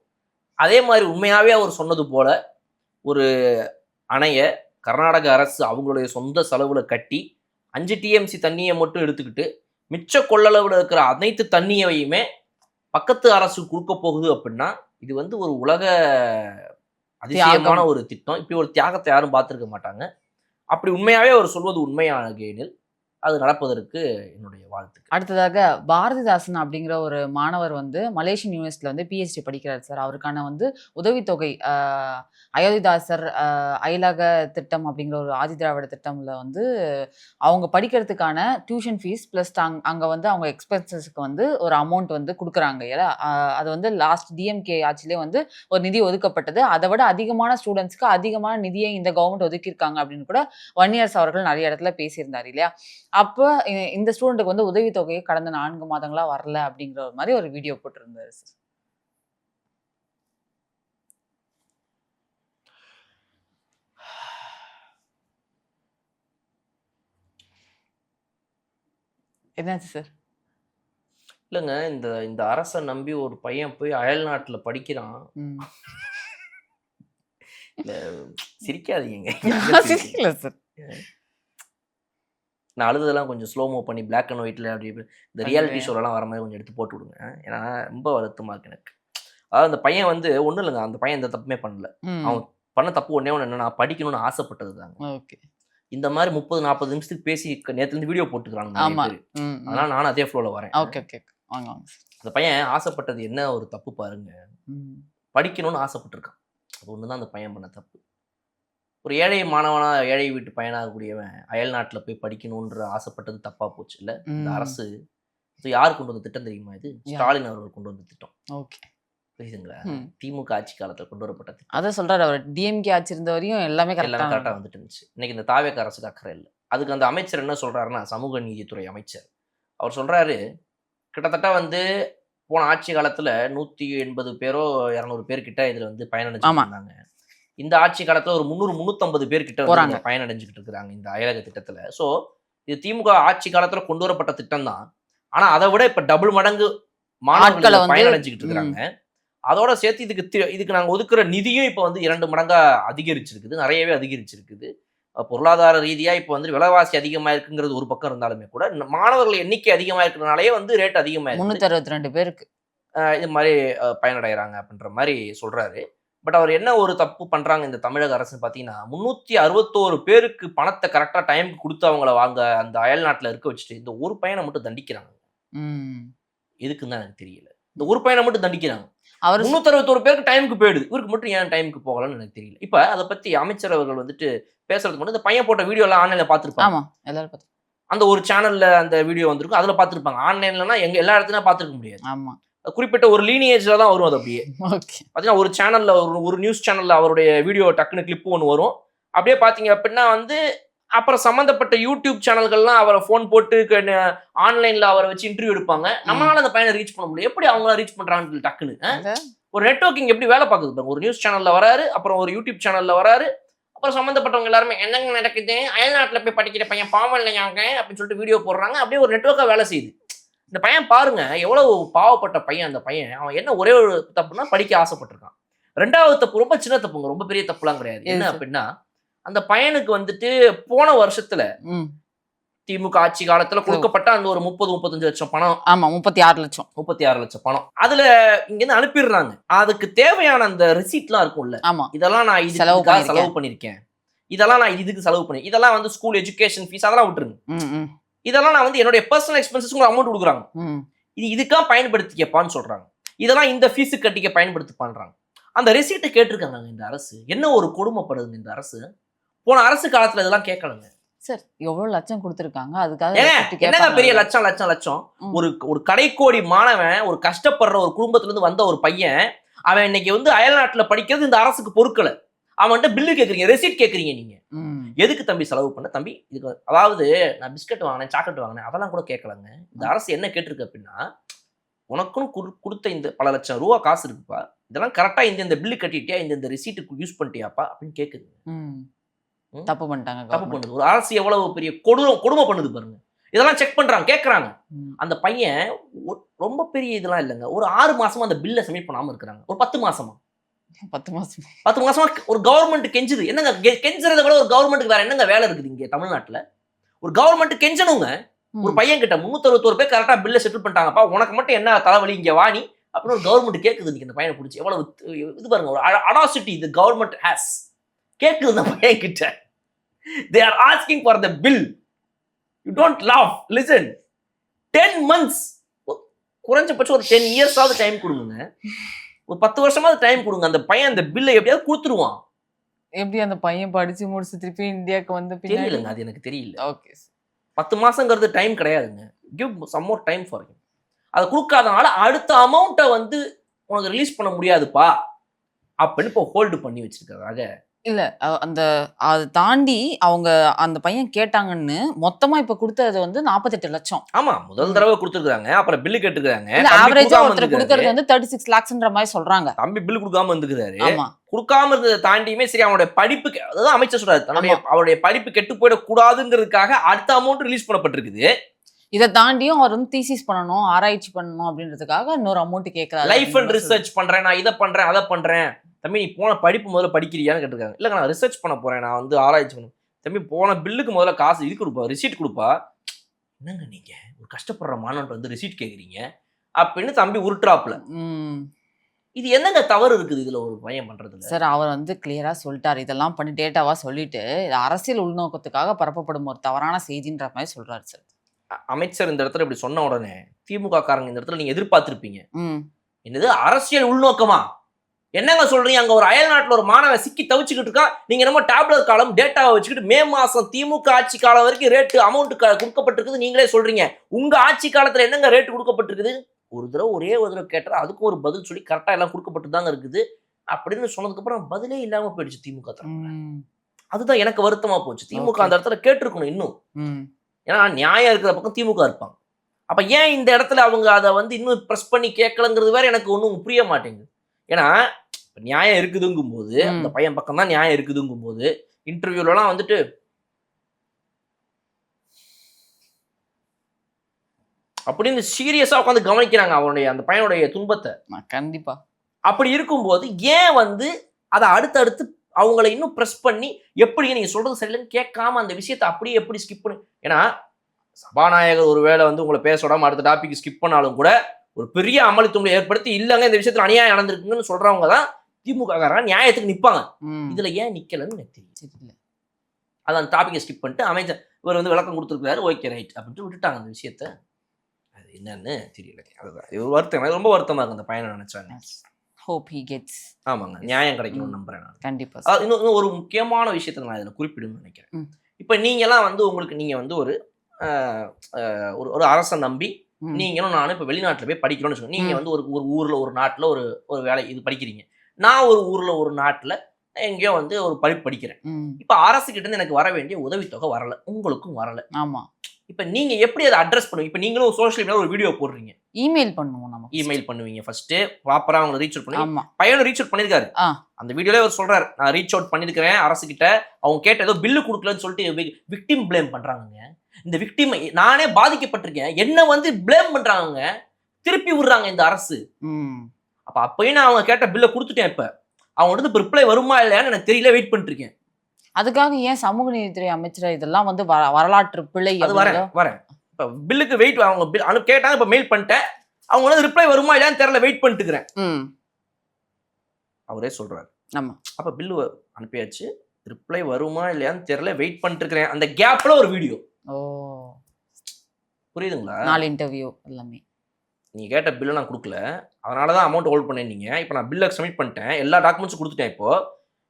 அதே மாதிரி உண்மையாகவே அவர் சொன்னது போல ஒரு அணையை கர்நாடக அரசு அவங்களுடைய சொந்த செலவில் கட்டி 5 TMC தண்ணியை மட்டும் எடுத்துக்கிட்டு மிச்ச கொள்ளளவில் இருக்கிற அனைத்து தண்ணியையுமே பக்கத்து அரசு கொடுக்க போகுது அப்படின்னா இது வந்து ஒரு உலக அதிசயமான ஒரு திட்டம். இப்படி ஒரு தியாகத்தை யாரும் பார்த்துருக்க மாட்டாங்க. அப்படி உண்மையாகவே அவர் சொல்வது உண்மையான கேனில் அது நடப்பதற்கு என்னுடைய வாழ்த்துக்கள். அடுத்ததாக பாரதிதாசன் அப்படிங்கிற ஒரு மாணவர் வந்து மலேசியன் யூனிவர்சிட்டியில் வந்து பிஹெச்டி படிக்கிறார் சார். அவருக்கான வந்து உதவித்தொகை அயோத்திதாசர் அயலக திட்டம் அப்படிங்கிற ஒரு ஆதிதிராவிட திட்டம்ல வந்து அவங்க படிக்கிறதுக்கான டியூஷன் ஃபீஸ் ப்ளஸ் அங்கே வந்து அவங்க எக்ஸ்பென்சஸ்க்கு வந்து ஒரு அமௌண்ட் வந்து கொடுக்குறாங்க. ஏன்னா அது வந்து லாஸ்ட் டிஎம்கே ஆட்சியிலே வந்து ஒரு நிதி ஒதுக்கப்பட்டது. அதை விட அதிகமான ஸ்டூடெண்ட்ஸ்க்கு அதிகமான நிதியை இந்த கவர்மெண்ட் ஒதுக்கியிருக்காங்க அப்படின்னு கூட வன்னியரசு அவர்கள் நிறைய இடத்துல பேசியிருந்தார் இல்லையா? அப்போ இந்த ஸ்டூடெண்ட்டுக்கு வந்து உதவித்தொகையை கடந்த 4 மாதங்களா வரல அப்படிங்கிற ஒரு மாதிரி ஒரு வீடியோ போட்டிருந்தாரு சார். என்னாச்சு சார்? இல்லைங்க, இந்த இந்த அரசை நம்பி ஒரு பையன் போய் அயல் நாட்டில் படிக்கிறான். இல்லை சிரிக்காதீங்க. சிரிக்கல சார். நான் அழுதெல்லாம் கொஞ்சம் ஸ்லோமோ பண்ணி பிளாக் அண்ட் ஒயிட்ல அப்படி இந்த ரியாலிட்டி ஷோலாம் வர மாதிரி கொஞ்சம் எடுத்து போட்டு விடுங்க. ஏன்னா ரொம்ப வருத்தமாக இருக்கு எனக்கு. அதாவது அந்த பையன் வந்து ஒன்றும் இல்லைங்க, அந்த பையன் எந்த தப்புமே பண்ணல. அவன் பண்ண தப்பு ஒன்னே ஒன்று என்னன்னா படிக்கணும்னு ஆசைப்பட்டது தாங்க. ஓகே. இந்த மாதிரி 30-40 நிமிஷத்துக்கு பேசி நேற்றுலேருந்து வீடியோ போட்டுக்கிறாங்க. அதனால நானும் அதே ஃப்ளோவில் வரேன். ஓகே ஓகே வாங்க வாங்க. அந்த பையன் ஆசைப்பட்டது என்ன ஒரு தப்பு பாருங்க. படிக்கணும்னு ஆசைப்பட்டிருக்கான். அது ஒன்று தான் அந்த பையன் பண்ண தப்பு. ஒரு ஏழை மாணவனா, ஏழை வீட்டு பையனாகக்கூடியவன் அயல் நாட்டில் போய் படிக்கணுன்ற ஆசைப்பட்டது தப்பா போச்சு இல்லை? இந்த அரசு யார் கொண்டு வந்த திட்டம் தெரியுமா? இது ஸ்டாலின் அவர்கள் கொண்டு வந்த திட்டம். ஓகே, புரியுதுங்களா? திமுக ஆட்சி காலத்தில் கொண்டு வரப்பட்ட திட்டம். அதை சொல்றாரு அவர். டிஎம்கே ஆட்சி இருந்த வரையும் எல்லாமே கரெக்டாக வந்துட்டு இருந்துச்சு. இன்னைக்கு இந்த தாவேக அரசுக்கு அக்கறை இல்லை. அதுக்கு அந்த அமைச்சர் என்ன சொல்றாருன்னா, சமூக நீதித்துறை அமைச்சர் அவர் சொல்றாரு, கிட்டத்தட்ட வந்து போன ஆட்சி காலத்துல 180 பேரோ 200 பேர்கிட்ட இதுல வந்து பயனடைஞ்சாங்க. இந்த ஆட்சி காலத்துல ஒரு 300-350 பேர்கிட்ட பயனடைஞ்சுக்கிட்டு இருக்கிறாங்க இந்த அயலக திட்டத்துல. ஸோ இது திமுக ஆட்சி காலத்துல கொண்டு வரப்பட்ட திட்டம் தான். ஆனா அதை விட இப்ப டபுள் மடங்கு மாணவர்கள் பயனடைஞ்சுக்கிட்டு இருக்கிறாங்க. அதோட சேர்த்து இதுக்கு நாங்க ஒதுக்குற நிதியும் இப்ப வந்து 2 மடங்கா அதிகரிச்சிருக்குது, நிறையவே அதிகரிச்சிருக்குது. பொருளாதார ரீதியா இப்ப வந்து விலைவாசி அதிகமா இருக்குங்கிறது ஒரு பக்கம் இருந்தாலுமே கூட மாணவர்கள் எண்ணிக்கை அதிகமா இருக்கிறதுனாலயே வந்து ரேட் அதிகமா 362 பேருக்கு இது மாதிரி பயனடைகிறாங்க அப்படின்ற மாதிரி சொல்றாரு. பட் அவர் என்ன ஒரு தப்பு பண்றாங்க இந்த தமிழக அரசுன்னு பாத்தீங்கன்னா, 361 பேருக்கு பணத்தை கரெக்டா டைமுக்கு கொடுத்து அவங்கள வாங்க அந்த அயல் நாட்டுல இருக்க வச்சுட்டு இந்த ஒரு பையனை மட்டும் தண்டிக்கிறாங்க. எதுக்குன்னு தான் எனக்கு தெரியல. இந்த ஒரு பையனை மட்டும் தண்டிக்கிறாங்க. அவர் 361 பேருக்கு டைமுக்கு போயிடுது, இவருக்கு மட்டும் ஏன் டைமுக்கு போகலன்னு எனக்கு தெரியல. இப்ப அதை பத்தி அமைச்சர் அவர்கள் வந்துட்டு பேசுறதுக்கு மட்டும் இந்த பையன் போட்ட வீடியோ எல்லாம் ஆன்லைன்ல பாத்துருப்பாங்க. அந்த ஒரு சேனல்ல அந்த வீடியோ வந்திருக்கும், அதுல பாத்துருப்பாங்க. ஆன்லைன்லனா எல்லா இடத்துலயும் பாத்துருக்க முடியாது. குறிப்பிட்ட ஒரு லீனியேஜ்ல தான் வரும். அது அப்படியே பாத்தீங்கன்னா ஒரு சேனல்ல ஒரு நியூஸ் சேனல்ல அவருடைய வீடியோ டக்குன்னு கிளிப் ஒன்று வரும். அப்படியே பாத்தீங்க அப்படின்னா வந்து அப்புறம் சம்பந்தப்பட்ட யூடியூப் சேனல்கள்லாம் அவரை ஃபோன் போட்டு ஆன்லைன்ல அவரை வச்சு இன்டர்வியூ எடுப்பாங்க. நம்மளால அந்த பையனை ரீச் பண்ண முடியும். எப்படி அவங்கள ரீச் பண்றாங்க டக்குன்னு? ஒரு நெட்வொர்க்கிங் எப்படி வேலை பார்க்குது? ஒரு நியூஸ் சேனல்ல வராரு, அப்புறம் ஒரு யூடியூப் சேனல்ல வராரு, அப்புறம் சம்பந்தப்பட்டவங்க எல்லாருமே என்னங்க நடக்குது, அயல் நாட்டில் போய் படிக்கிற பையன் பாவம் இல்லையாங்க அப்படின்னு சொல்லிட்டு வீடியோ போடுறாங்க. அப்படியே ஒரு நெட்வொர்க்கா வேலை செய்யுது. இந்த பையன் பாருங்க எவ்வளவு பாவப்பட்ட பையன். அந்த பையன் அவன் என்ன ஒரே ஒரு தப்புனா படிக்க ஆசைப்பட்டிருக்கான். 2வது தப்பு ரொம்ப சின்ன தப்புங்க, ரொம்ப பெரிய தப்புலாம் கிடையாது. என்ன அப்படின்னா அந்த பையனுக்கு வந்துட்டு போன வருஷத்துல திமுக ஆட்சி காலத்துல கொடுக்கப்பட்ட அந்த ஒரு 30-35 லட்சம் பணம். ஆமா 36 லட்சம் பணம் அதுல இங்க இருந்து அனுப்பிடுறாங்க. அதுக்கு தேவையான அந்த ரெசிப்ட்லாம் இருக்கும்ல, இதெல்லாம் நான் இது செலவு பண்ணிருக்கேன், இதெல்லாம் நான் இதுக்கு செலவு பண்ணி, இதெல்லாம் வந்து ஸ்கூல் எஜுகேஷன் ஃபீஸ் அதெல்லாம் விட்டுருங்க, இதெல்லாம் நான் வந்து என்னுடைய பர்சனல் எக்ஸ்பென்சஸ்க்கு அமௌண்ட் கொடுக்குறாங்க, இது இதுக்காக பயன்படுத்திக்கப்பான்னு சொல்றாங்க, இதெல்லாம் இந்த ஃபீஸு கட்டிக்க பயன்படுத்தி பண்றாங்க. அந்த ரெசிப்ட்டை கேட்டிருக்காங்க இந்த அரசு. என்ன ஒரு கொடுமைப்படுதுங்க இந்த அரசு. போன அரசு காலத்துல இதெல்லாம் கேட்கலங்க சார். எவ்வளவு லட்சம் கொடுத்துருக்காங்க அதுக்காக? என்னங்க பெரிய லட்சம் ஒரு கடைக்கோடி மாணவன், ஒரு கஷ்டப்படுற ஒரு குடும்பத்துல இருந்து வந்த ஒரு பையன், அவன் இன்னைக்கு வந்து அயல் நாட்டுல படிக்கிறது இந்த அரசுக்கு பொறுக்கல. அவன்கிட்ட பில்லு கேக்குறீங்க, ரெசிப்ட் கேக்குறீங்க. நீங்க எதுக்கு தம்பி செலவு பண்ண தம்பி? இதுக்கு அதாவது நான் பிஸ்கட் வாங்கினேன், சாக்லேட் வாங்கினேன், அதெல்லாம் கூட கேட்கலங்க. இந்த அரசு என்ன கேட்டிருக்கு அப்படின்னா, உனக்கும் கொடுத்த இந்த பல லட்சம் ரூபா காசு இருக்குப்பா, இதெல்லாம் கரெக்டா இந்த பில்லு கட்டிட்டியா, இந்த ரெசிப்ட்டுக்கு யூஸ் பண்ணிட்டியாப்பா அப்படின்னு கேக்குது. தப்பு பண்ணிட்டாங்க. தப்பு பண்ணுது ஒரு அரசு. எவ்வளவு பெரிய கொடுமை பண்ணுது பாருங்க. இதெல்லாம் செக் பண்றாங்க, கேட்கறாங்க. அந்த பையன் ரொம்ப பெரிய இதெல்லாம் இல்லைங்க, ஒரு 6 மாசமா அந்த பில்லை சப்மிட் பண்ணாம இருக்கிறாங்க. ஒரு 10 மாசமா ஒரு கவர்மெண்ட் கெஞ்சுது. என்னங்க கெஞ்சுறத விட ஒரு கவர்மெண்ட்டுக்கு வேற என்னங்க வேலை இருக்குது இங்க தமிழ்நாட்டுல? ஒரு கவர்மெண்ட் கெஞ்சணுங்க. ஒரு பையன் கிட்ட 361 பேர் கரெக்டா பில்லை செட்டில் பண்ணிட்டாங்கப்பா, உனக்கு மட்டும் என்ன தலைவலி, இங்க வாணி அப்படின்னு ஒரு கவர்மெண்ட் கேட்குது. இந்த பையனை பிடிச்சி எவ்வளவு இது பாருங்க, ஒரு அடாசிட்டி தி கவர்மெண்ட் ஹேஸ். கேட்குது இந்த பையன் கிட்ட. They are asking for the bill. You don't laugh, listen. 10 months, குறைஞ்சபட்சம் ஒரு 10 years டைம் கொடுங்க. ஒரு 10 வருஷமாவது டைம் கொடுங்க. அந்த பையன் அந்த பில்லை எப்படியாவது கொடுத்துருவான். எப்படி அந்த பையன் படிச்சு முடிச்சு திருப்பி இந்தியாவுக்கு வந்து தெரியலங்க, அது எனக்கு தெரியல. ஓகே, 10 மாசங்கிறது டைம் கிடையாதுங்க. Give some more time for him. அதை கொடுக்காதனால அடுத்த அமௌண்ட்டை வந்து உனக்கு ரிலீஸ் பண்ண முடியாதுப்பா அப்படின்னு இப்போ ஹோல்டு பண்ணி வச்சிருக்கிறதாக. இல்ல அந்த அதை தாண்டி அவங்க அந்த பையன் கேட்டாங்கன்னு மொத்தமா இப்ப கொடுத்தது வந்து 48 லட்சம். ஆமா, முதல் தடவை கொடுத்துருக்காங்க, அப்புறம் பில்லு கேட்டுருக்காங்க. ஆவரேஜா ஒருத்தர் கொடுக்கறது வந்து 36 lakhsன்ற மாதிரி சொல்றாங்க. தம்பி பில்லு கொடுக்காம இருந்துக்கிறாரு. ஆமா, கொடுக்காம இருந்ததை தாண்டியுமே சரி அவனுடைய படிப்பு, அதாவது அமைச்சர் சொல்றாரு அவருடைய படிப்பு கெட்டு போயிடக்கூடாதுங்கிறதுக்காக அடுத்த அமௌண்ட் ரிலீஸ் பண்ணப்பட்டிருக்குது. இதை தாண்டியும் அவர் வந்து தீசிஸ் பண்ணணும், ஆராய்ச்சி பண்ணணும் அப்படின்றதுக்காக இன்னொரு அமௌண்ட் கேட்கறாரு. லைஃப் அண்ட் ரிசர்ச் பண்றேன், நான் இதை பண்றேன் அதை பண்றேன். தம்பி நீ போன படிப்பு முதல்ல படிக்கிறியான்னு கேட்டிருக்காங்க. இல்லைங்க நான் ரிசர்ச் பண்ண போறேன், நான் வந்து ஆராய்ச்சி பண்ண. தம்பி போன பில்லுக்கு முதல்ல காசு இது கொடுப்பா, ரிசீட் கொடுப்பா. என்னங்க நீங்க ஒரு கஷ்டப்படுற மாணவன் வந்து ரிசீட் கேட்குறீங்க அப்படின்னு தம்பி உருட்டுறாப்புல. இது என்னங்க தவறு இருக்குது இதுல ஒரு பையன் பண்றதுல? சார் அவர் வந்து கிளியரா சொல்லிட்டாரு, இதெல்லாம் பண்ணி டேட்டாவா சொல்லிட்டு இது அரசியல் உள்நோக்கத்துக்காக பரப்பப்படும் ஒரு தவறான செய்தின்ற மாதிரி சொல்றாரு சார். அமைச்சர் இந்த இடத்துல இப்படி சொன்ன உடனே திமுக காரங்க இந்த இடத்துல நீங்க எதிர்பார்த்திருப்பீங்க, என்னது அரசியல் உள்நோக்கமா? என்னங்க சொல்றீங்க? அங்க ஒரு அயல் நாட்டுல ஒரு மாணவன் சிக்கி தவிச்சுக்கிட்டு இருக்கான், நீங்க நம்ம டேப்லெட் காலம் டேட்டாவை வச்சுக்கிட்டு மே மாசம் திமுக ஆட்சி காலம் வரைக்கும் ரேட்டு அமௌண்ட் கொடுக்கப்பட்டிருக்குது நீங்களே சொல்றீங்க. உங்க ஆட்சி காலத்துல என்னங்க ரேட்டு கொடுக்கப்பட்டிருக்குது? ஒரு தடவை கேட்டா அதுக்கும் ஒரு பதில் சொல்லி கரெக்டா எல்லாம் கொடுக்கப்பட்டு தாங்க இருக்குது அப்படின்னு சொன்னதுக்கு அப்புறம் பதிலே இல்லாம போயிடுச்சு திமுக தரப்புல. அதுதான் எனக்கு வருத்தமா போச்சு. திமுக அந்த இடத்துல கேட்டிருக்கணும் இன்னும். ஏன்னா நியாயம் இருக்கிற பக்கம் திமுக இருப்பாங்க. அப்ப ஏன் இந்த இடத்துல அவங்க அதை வந்து இன்னும் ப்ரெஸ் பண்ணி கேட்கலங்கிறது வேற எனக்கு ஒன்றும் புரிய மாட்டேங்குது. ஏன்னா நியாயம் இருக்குதுங்கும் போது அந்த பையன் பக்கம் தான் நியாயம் இருக்குதுங்கும் போது இன்டர்வியூலாம் வந்துட்டு அப்படின்னு சீரியஸா உட்காந்து கவனிக்கிறாங்க அவனுடைய அந்த பையனுடைய துன்பத்தை. கண்டிப்பா. அப்படி இருக்கும்போது ஏன் வந்து அதை அடுத்தடுத்து அவங்கள இன்னும் ப்ரெஸ் பண்ணி எப்படி நீங்க சொல்றது சரியில்லைன்னு கேட்காம அந்த விஷயத்தை அப்படியே எப்படி ஸ்கிப் பண்ணு? ஏன்னா சபாநாயகர் ஒரு வேளை வந்து உங்களை பேச விடாம அடுத்த டாபிக் ஸ்கிப் பண்ணாலும் கூட ஒரு பெரிய அமளித்துவங்களை ஏற்படுத்தி இல்லங்க இந்த விஷயத்துல அநியாயம் நடந்திருக்குன்னு சொல்றவங்க தான் திமுக நியாயத்துக்கு நிப்பாங்க. இதுல ஏன் நிக்கலன்னு எனக்கு தெரியல. அது அந்த டாபிக்கை ஸ்கிப் பண்ணிட்டு அமைச்சர் இவர் வந்து விளக்கம் கொடுத்துருக்காரு, ஓகே ரைட் அப்படின்ட்டு விட்டுட்டாங்க அந்த விஷயத்த. அது என்னன்னு தெரியல. அதுதான் ஒரு வருத்தம், எனக்கு ரொம்ப வருத்தமா இருக்கு அந்த பையனை நினைச்சாங்க. Hope he gets. ஆமாங்க, நியாயம் கிடைக்கும்னு நம்புறேன் நான். கண்டிப்பா. இன்னும் ஒரு முக்கியமான விஷயத்தை நான் இதில் குறிப்பிடணும்னு நினைக்கிறேன். இப்போ நீங்கெல்லாம் வந்து உங்களுக்கு நீங்க வந்து ஒரு ஒரு அரசை நம்பி நீங்களும் நானும் இப்போ வெளிநாட்டில் போய் படிக்கிறோம்னு வச்சுக்கோங்க. நீங்க வந்து ஒரு ஊர்ல ஒரு நாட்டில் ஒரு வேலை இது படிக்கிறீங்க, நான் ஒரு ஊர்ல ஒரு நாட்டில் எங்கேயோ வந்து ஒரு படிப்பு படிக்கிறேன். இப்போ அரசு கிட்ட இருந்து எனக்கு வர வேண்டிய உதவித்தொகை வரல, உங்களுக்கும் வரல. ஆமா. இப்போ நீங்க எப்படி அதை அட்ரஸ் பண்ணுவீங்க? இப்போ நீங்களும் சோஷியல் மீடியாவில் ஒரு வீடியோ போடுறீங்க, இமெயில் பண்ணுவோம். நம்ம இமெயில் பண்ணுவீங்க ஃபர்ஸ்ட், ப்ராப்பரா அவங்க ரீச் அவுட் பண்ணி. பையனும் ரீச் அவுட் பண்ணிருக்காரு. அந்த வீடியோல அவர் சொல்றாரு நான் ரீச் அவுட் பண்ணிருக்கிறேன் அரசு கிட்ட, அவங்க கேட்ட ஏதோ பில்லு கொடுக்கலன்னு சொல்லிட்டு விக்டிம் பிளேம் பண்றாங்க. இந்த விக்டிம் நானே பாதிக்கப்பட்டிருக்கேன், என்ன வந்து பிளேம் பண்றாங்க, திருப்பி விடுறாங்க இந்த அரசு. அப்பயும் நான் அவங்க கேட்ட பில்லை கொடுத்துட்டேன். இப்ப அவங்க வந்து ரிப்ளை வருமா இல்லையான்னு எனக்கு தெரியல, வெயிட் பண்ணிட்டு இருக்கேன். அதுக்காக ஏன் சமூக நீதித்துறை அமைச்சர் இதெல்லாம் வந்து வரலாற்று பிழை? அது வரேன். இப்போ பில்லுக்கு வெயிட், அவங்க பில் கேட்டாங்க, இப்போ மெயில் பண்ணிட்டேன், அவங்க வந்து ரிப்ளை வருமா இல்லையான்னு தெரியல, வெயிட் பண்ணிட்டு இருக்கிறேன். அவரே சொல்றாரு. ஆமா. அப்ப பில்லு அனுப்பியாச்சு, ரிப்ளை வருமா இல்லையான்னு தெரியல, வெயிட் பண்ணிட்டு இருக்கிறேன். அந்த கேப்ல ஒரு வீடியோ. புரியுதுங்களா? 4 இன்டர்வியூ எல்லாமே. நீங்க கேட்ட பில்லை நான் கொடுக்கல, அதனாலதான் அமௌண்ட் ஹோல்ட் பண்ணீங்க. இப்போ நான் பில்லை சப்மிட் பண்ணிட்டேன், எல்லா டாக்குமெண்ட்ஸும் கொடுத்துட்டேன், இப்போ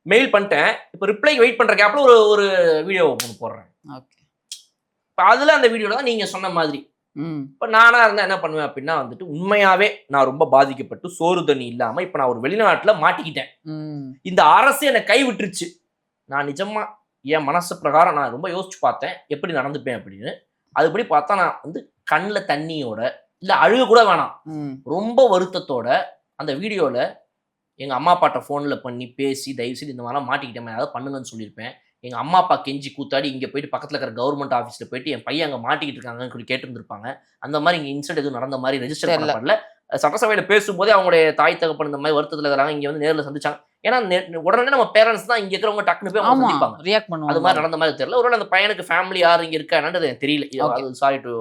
மெயில் பண்ணிட்டேன். இப்போ ரிப்ளைக்கு வெயிட் பண்ற கேப்ல ஒரு வீடியோ போடுறேன். இப்போ அதுல அந்த வீடியோல தான் நீங்க சொன்ன மாதிரி இப்போ நானா இருந்தா என்ன பண்ணுவேன் அப்படின்னா வந்துட்டு, உண்மையாவே நான் ரொம்ப பாதிக்கப்பட்டு சோறு தண்ணி இல்லாம இப்போ நான் ஒரு வெளிநாட்டுல மாட்டிக்கிட்டேன், இந்த அரசு என்னை கை விட்டுருச்சு, நான் நிஜமா என் மனசு பிரகாரம் நான் ரொம்ப யோசிச்சு பார்த்தேன் எப்படி நடந்துப்பேன் அப்படின்னு. அதுபடி பார்த்தா நான் வந்து கண்ணில் தண்ணியோட, இல்ல அழுக கூட வேணாம், ரொம்ப வருத்தத்தோட அந்த வீடியோல எங்க அம்மா அப்பாட்ட போன்ல பண்ணி பேசி தயவுசெய்து இந்த மாதிரிலாம் மாட்டிக்கிட்டேன் ஏதாவது பண்ணுங்கன்னு சொல்லியிருப்பேன். எங்க அம்மா அப்பா கெஞ்சி கூத்தாடி இங்க போயிட்டு பக்கத்துல இருக்கிற கவர்மெண்ட் ஆஃபீஸ்ல போயிட்டு என் பையன் அங்க மாட்டிக்கிட்டு இருக்காங்கன்னு சொல்லி கேட்டுருந்துருப்பாங்க. அந்த மாதிரி இங்க இன்சிடென்ட் எதுவும் நடந்த மாதிரி ரெஜிஸ்டர் பண்ணல. சட்டசபையில பேசும்போதே அவங்களுடைய தாய் தகப்பன் இந்த மாதிரி வருத்தத்துல இருக்கிறாங்க, இங்க வந்து நேரில் சந்திச்சாங்க. ஏன்னா உடனே நம்ம பேரண்ட்ஸ் தான் இங்க இருக்கிறவங்க டக்குனு போய் அவங்க சந்திப்பாங்க. அது மாதிரி நடந்த மாதிரி தெரியல. ஒருவேளை அந்த பையனுக்கு ஃபேமிலி யாரும் இங்க இருக்கா என்னன்றது எனக்கு தெரியல. Sorry to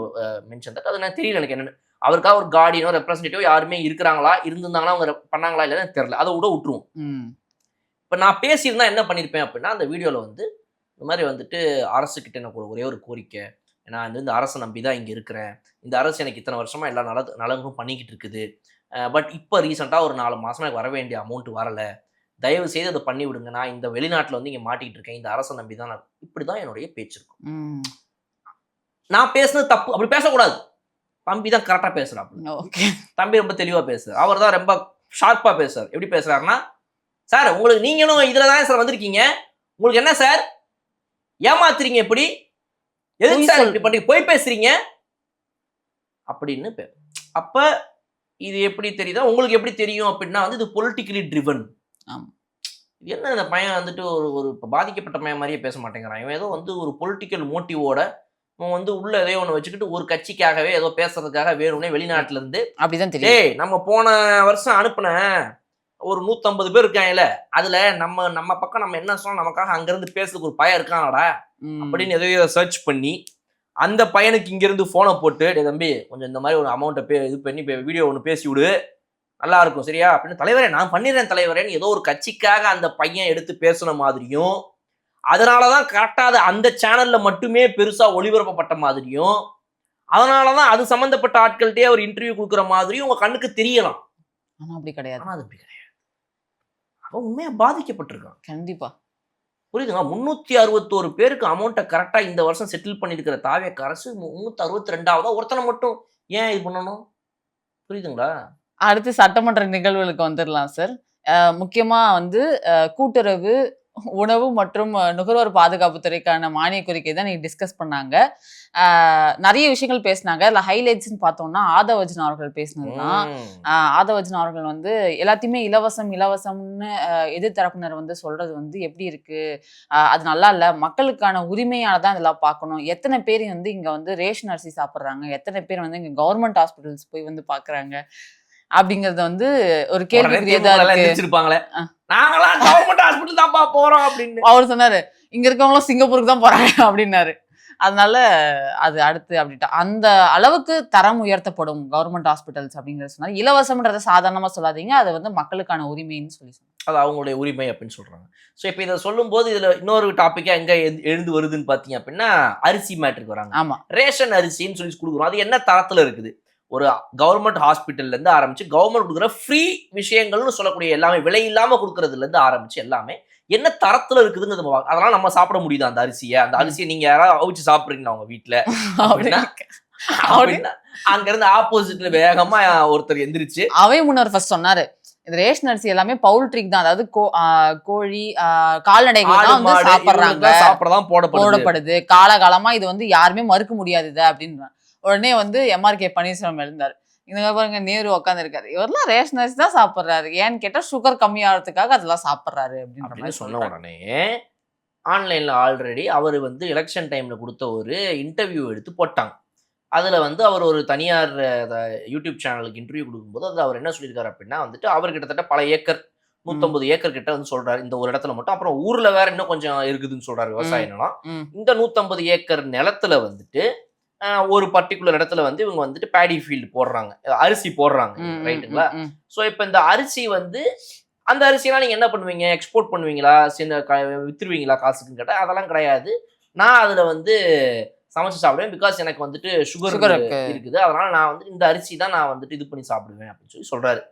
mention that. அது எனக்கு தெரியல எனக்கு என்னன்னு. அவருக்காக ஒரு கார்டியனோ ரெப்ரஸன்டேட்டிவோ யாருமே இருக்கிறாங்களா, இருந்திருந்தாங்கன்னா அவங்க பண்ணாங்களா இல்லைன்னு தெரியல. அதை விட விட்டுருவோம். இப்போ நான் பேசியிருந்தா என்ன பண்ணியிருப்பேன் அப்படின்னா, அந்த வீடியோவில் வந்து இந்த மாதிரி வந்துட்டு அரசுக்கிட்ட எனக்கு ஒரே ஒரு கோரிக்கை, நான் இந்த அரசை நம்பி தான் இங்கே இருக்கிறேன், இந்த அரசு எனக்கு இத்தனை வருஷமாக எல்லா நலன்களும் பண்ணிக்கிட்டு இருக்குது, பட் இப்போ ரீசெண்டாக ஒரு 4 மாதமாக எனக்கு வர வேண்டிய அமௌண்ட் வரலை, தயவு செய்து அதை பண்ணி விடுங்க, நான் இந்த வெளிநாட்டில் வந்து இங்கே மாட்டிக்கிட்டு இருக்கேன், இந்த அரசை நம்பி தான் இப்படி தான் என்னுடைய பேச்சு இருக்கும். நான் பேசுனது தப்பு, அப்படி பேசக்கூடாது. தம்பி தான் கரெக்டாக பேசுகிறான். தம்பி ரொம்ப தெளிவாக பேசுறாரு, அவர் தான் ரொம்ப ஷார்ப்பாக பேசுறாரு. எப்படி பேசுறாருன்னா, சார் உங்களுக்கு நீங்களும் இதில் தான் சார் வந்திருக்கீங்க, உங்களுக்கு என்ன சார் ஏமாத்துறீங்க, இப்படி எதுக்கு சார் இப்படி பண்ணி போய் பேசுறீங்க அப்படின்னு. அப்ப இது எப்படி தெரியுதா உங்களுக்கு, எப்படி தெரியும் அப்படின்னா வந்து இது பொலிட்டிக்கலி ட்ரிவன். என்ன இந்த பையன் வந்துட்டு ஒரு பாதிக்கப்பட்ட பையன் மாதிரியே பேச மாட்டேங்கிறான், இவன் ஏதோ வந்து ஒரு பொலிட்டிக்கல் மோட்டிவோட இவன் வந்து உள்ள எதையோ ஒன்று வச்சுக்கிட்டு ஒரு கட்சிக்காகவே ஏதோ பேசுறதுக்காக வேணும்னே வெளிநாட்டுல இருந்து அப்படிதான் தெரியும். நம்ம போன வருஷம் அனுப்புன ஒரு 150 பேர் இருக்காங்கல்ல, அதுல நம்ம பக்கம் நம்ம என்ன சொன்னா நமக்காக அங்கிருந்து பேசுறதுக்கு ஒரு பையன் இருக்கானடா அப்படின்னு எதையோ சர்ச் பண்ணி அந்த பையனுக்கு இங்கிருந்து போனை போட்டு, டே தம்பி கொஞ்சம் இந்த மாதிரி ஒரு அமௌண்ட்டை இது பண்ணி வீடியோ ஒன்று பேசி விடு, நல்லா இருக்கும் சரியா அப்படின்னு, தலைவரே நான் பண்ணிடுறேன் தலைவரேன்னு ஏதோ ஒரு கட்சிக்காக அந்த பையன் எடுத்து பேசுன மாதிரியும், அதனாலதான் கரெக்டாக அந்த சேனல்ல மட்டுமே பெருசா ஒளிபரப்பப்பட்ட மாதிரியும், அதனாலதான் அது சம்பந்தப்பட்ட ஆட்கள்கிட்டயே ஒரு இன்டர்வியூ கொடுக்குற மாதிரியும் உங்க கண்ணுக்கு தெரியலாம். ஆனா அப்படி கிடையாது. ஆனா அது அப்படி கிடையாது. அவன் உண்மையா பாதிக்கப்பட்டிருக்கான். கண்டிப்பா புரியுதுங்க. 361 பேருக்கு அமௌண்ட்டை கரெக்டா இந்த வருஷம் செட்டில் பண்ணிருக்கிற தாவேக அரசு 362வது ஒருத்தனை மட்டும் ஏன் இது பண்ணணும்? புரியுதுங்களா? அடுத்து சட்டமன்ற நிகழ்வுகளுக்கு வந்துடலாம் சார். முக்கியமா வந்து கூட்டுறவு, உணவு மற்றும் நுகர்வோர் பாதுகாப்பு துறைக்கான மானிய கோரிக்கை தான் நீங்க டிஸ்கஸ் பண்ணாங்க. நிறைய விஷயங்கள் பேசினாங்க. அதில் ஹைலைட்ஸ்ன்னு பார்த்தோம்னா ஆதவர்ஜுன் அவர்கள் பேசினதுதான். ஆதவர்ஜுன் அவர்கள் வந்து எல்லாத்தையுமே இலவசம்னு எதிர்த்தரப்பினர் வந்து சொல்றது வந்து எப்படி இருக்கு, அது நல்லா இல்லை, மக்களுக்கான உரிமையானதான் இதெல்லாம் பார்க்கணும். எத்தனை பேர் வந்து இங்க வந்து ரேஷன் அரிசி சாப்பிட்றாங்க, எத்தனை பேர் வந்து இங்க கவர்மெண்ட் ஹாஸ்பிட்டல்ஸ் போய் வந்து பாக்குறாங்க அப்படிங்கறது வந்து ஒரு கேள்விக்குரியதா இருக்கு. அவர் சொன்னாரு இங்க இருக்கவங்களும் சிங்கப்பூருக்கு தான் போறாங்க அப்படின்னாரு. அதனால அது அடுத்து அப்படின்ட்டு அந்த அளவுக்கு தரம் உயர்த்தப்படும் கவர்மெண்ட் ஹாஸ்பிட்டல்ஸ் அப்படிங்கறது சொன்னாரு. இலவசம்ன்றதை சாதாரணமா சொல்லாதீங்க, அது வந்து மக்களுக்கான உரிமைன்னு சொல்லி சொன்னாங்க. அது அவங்களுடைய உரிமை அப்படின்னு சொல்றாங்க. ஸோ இப்போ இதை சொல்லும் போது இதுல இன்னொரு டாபிக்கா எங்க எழுந்து வருதுன்னு பாத்தீங்க அப்படின்னா அரிசி மேட்ருக்கு வராங்க. ஆமா, ரேஷன் அரிசின்னு சொல்லி கொடுக்குறோம். அது என்ன தரத்துல இருக்குது? ஒரு கவர்மெண்ட் ஹாஸ்பிட்டல்ல இருந்து ஆரம்பிச்சு கவர்மெண்ட் கொடுக்குற ஃப்ரீ விஷயங்கள்னு சொல்லக்கூடிய எல்லாமே, விலை இல்லாம கொடுக்கறதுல இருந்து ஆரம்பிச்சு எல்லாமே என்ன தரத்துல இருக்குதுன்னு அதனால நம்ம சாப்பிட முடியுது அந்த அரிசியை நீங்க யாராவது அவிச்சு சாப்பிடுறீங்களா உங்க வீட்டுல அப்படின்னா அங்க இருந்து ஆப்போசிட்ல வேகமா ஒருத்தர் எந்திரிச்சு அவை முன்னர் ஃபர்ஸ்ட் சொன்னாரு, இந்த ரேஷன் அரிசி எல்லாமே பவுல்ட்ரிக்கு தான், அதாவது கோழி கால்நடைகள் தான் வந்து சாப்பிடுறாங்க, சாப்பிடதான் போடப்படுது, காலகாலமா இது வந்து யாருமே மறுக்க முடியாது இது அப்படின்னு. உடனே வந்து எம்ஆர்கே பன்னீர்செல்வம் எழுந்தாரு. இந்த பாருங்க நேரு உட்காந்து இருக்காரு, இவரெல்லாம் ரேஷன் அரிசி தான் சாப்பிட்றாரு, ஏன்னு கேட்டா சுகர் கம்மியாகிறதுக்காக அதெல்லாம் சாப்பிட்றாரு அப்படின்னு சொன்ன உடனே ஆன்லைன்ல ஆல்ரெடி அவர் வந்து எலெக்ஷன் டைம்ல கொடுத்த ஒரு இன்டர்வியூ எடுத்து போட்டாங்க. அதுல வந்து அவர் ஒரு தனியார் யூடியூப் சேனலுக்கு இன்டர்வியூ கொடுக்கும்போது அது அவர் என்ன சொல்லியிருக்காரு அப்படின்னா வந்துட்டு அவர் கிட்டத்தட்ட பல ஏக்கர் 150 ஏக்கர் கிட்ட வந்து சொல்றாரு இந்த ஒரு இடத்துல மட்டும், அப்புறம் ஊர்ல வேற இன்னும் கொஞ்சம் இருக்குதுன்னு சொல்றாரு விவசாய நிலம். இந்த 150 ஏக்கர் நிலத்துல வந்துட்டு ஒரு பர்டிகுலர் இடத்துல வந்து இவங்க வந்துட்டு பேடி ஃபீல்டு போடுறாங்க, அரிசி போடுறாங்க, ரைட்டுங்களா? ஸோ இப்போ இந்த அரிசி வந்து அந்த அரிசியெல்லாம் நீங்க என்ன பண்ணுவீங்க, எக்ஸ்போர்ட் பண்ணுவீங்களா, வித்துருவீங்களா காசுக்குன்னு கேட்டால் அதெல்லாம் கிடையாது, நான் அதுல வந்து சமைச்சு சாப்பிடுவேன், பிகாஸ் எனக்கு வந்துட்டு சுகர் இருக்குது, அதனால நான் வந்து இந்த அரிசி தான் நான் வந்துட்டு இது பண்ணி சாப்பிடுவேன் அப்படின்னு சொல்லி சொல்றாரு.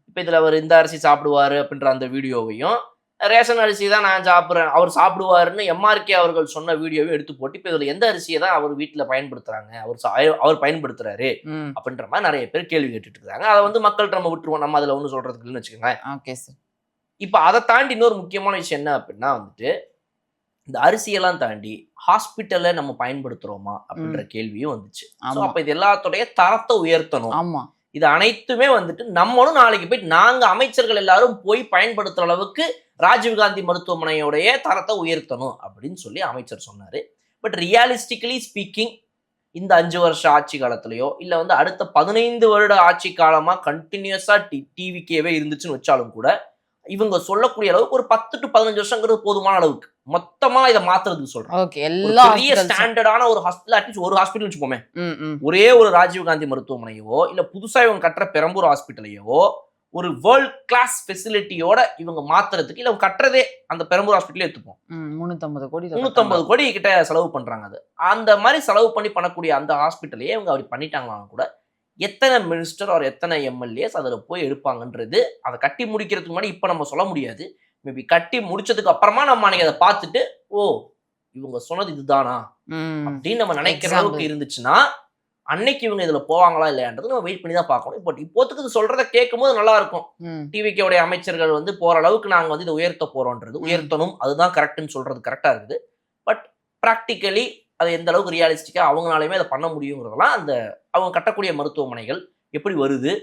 இப்போ இதுல அவர் இந்த அரிசி சாப்பிடுவாரு அப்படின்ற அந்த வீடியோவையும் ரேஷன் அரிசி தான் நான் சாப்பிட்றேன் அவர் சாப்பிடுவாருன்னு எம்ஆர்கே அவர்கள் சொன்ன வீடியோவை எடுத்து போட்டு இப்போ இதுல எந்த அரிசியை தான் அவர் வீட்டுல பயன்படுத்துறாங்க, அவர் பயன்படுத்துறாரு அப்படின்ற மாதிரி நிறைய பேர் கேள்வி கேட்டுட்டு இருக்காங்க. அதை வந்து மக்கள்கிட்ட நம்ம விட்டுருவோம், நம்ம அதுல ஒன்றும் சொல்றதுக்கு இல்லைன்னு வச்சுக்கோங்க. இப்போ அதை தாண்டி இன்னொரு முக்கியமான விஷயம் என்ன அப்படின்னா வந்துட்டு இந்த அரிசியெல்லாம் தாண்டி ஹாஸ்பிட்டல்ல நம்ம பயன்படுத்துறோமா அப்படின்ற கேள்வியும் வந்துச்சு. அப்ப இது எல்லாத்தோடைய தரத்தை உயர்த்தணும். ஆமா, இது அனைத்துமே வந்துட்டு நம்மளும் நாளைக்கு போய் நாங்க அமைச்சர்கள் எல்லாரும் போய் பயன்படுத்துற அளவுக்கு ராஜீவ்காந்தி மருத்துவமனையோடைய தரத்தை உயர்த்தணும் அப்படின்னு சொல்லி அமைச்சர் சொன்னாரு. பட் ரியாலிஸ்டிக்கலி ஸ்பீக்கிங் இந்த 5 வருஷ ஆட்சி காலத்திலயோ இல்ல வந்து அடுத்த 15 வருட ஆட்சி காலமா கண்டினியூஸா டிவிக்கேவே இருந்துச்சுன்னு வச்சாலும் கூட இவங்க சொல்லக்கூடிய அளவுக்கு ஒரு 10 to 15 வருஷங்கிறது போதுமான அளவுக்கு மொத்தமா இதை மாத்துறதுக்கு சொல்றேன். பெரிய ஸ்டாண்டர்டான ஒரு ஹாஸ்பிட்டல், அட்லீஸ்ட் ஒரு ஹாஸ்பிட்டல் வச்சுப்போமே, ஒரே ஒரு ராஜீவ்காந்தி மருத்துவமனையோ இல்ல புதுசா இவங்க கட்டுற பெரம்பூர் ஹாஸ்பிட்டலையோ ஒரு வேர்ல்ட் கிளாஸ் ஃபெசிலிட்டியோட இவங்க மாத்துறதுக்கு இல்ல கட்டுறதே அந்த பெரம்பூர் ஹாஸ்பிட்டலே எடுத்துப்போம் 350 கோடி கிட்ட செலவு பண்றாங்க. அது அந்த மாதிரி செலவு பண்ணக்கூடிய அந்த ஹாஸ்பிட்டலையே இவங்க அப்படி பண்ணிட்டாங்களான்னு கூட எத்தனை மினிஸ்டர் ஒரு எத்தனை எம்எல்ஏஸ் அதில் போய் எடுப்பாங்கன்றது அதை கட்டி முடிக்கிறதுக்கு முன்னாடி இப்போ நம்ம சொல்ல முடியாது. மேபி கட்டி முடிச்சதுக்கு அப்புறமா நம்ம அன்னைக்கு அதை பார்த்துட்டு ஓ இவங்க சொன்னது இதுதானா அப்படின்னு நம்ம நினைக்கிற அளவுக்கு இருந்துச்சுன்னா அன்னைக்கு இவங்க இதுல போவாங்களா இல்லையான்றது நம்ம வெயிட் பண்ணி தான் பார்க்கணும். பட் இப்போத்துக்கு இது சொல்றதை கேட்கும் போது நல்லா இருக்கும். டிவிகேவுடைய அமைச்சர்கள் வந்து போற அளவுக்கு நாங்க வந்து இதை உயர்த்த போறோன்றது உயர்த்தணும், அதுதான் கரெக்ட்னு சொல்றது கரெக்டா இருக்குது. பட் ப்ராக்டிக்கலி அது எந்த அளவுக்கு ரியாலிஸ்டிக்கா அவங்களாலையுமே அதை பண்ண முடியுங்கிறதெல்லாம் அந்த அவங்க கட்டக்கூடிய மருத்துவமனைகள் எப்படி வருது,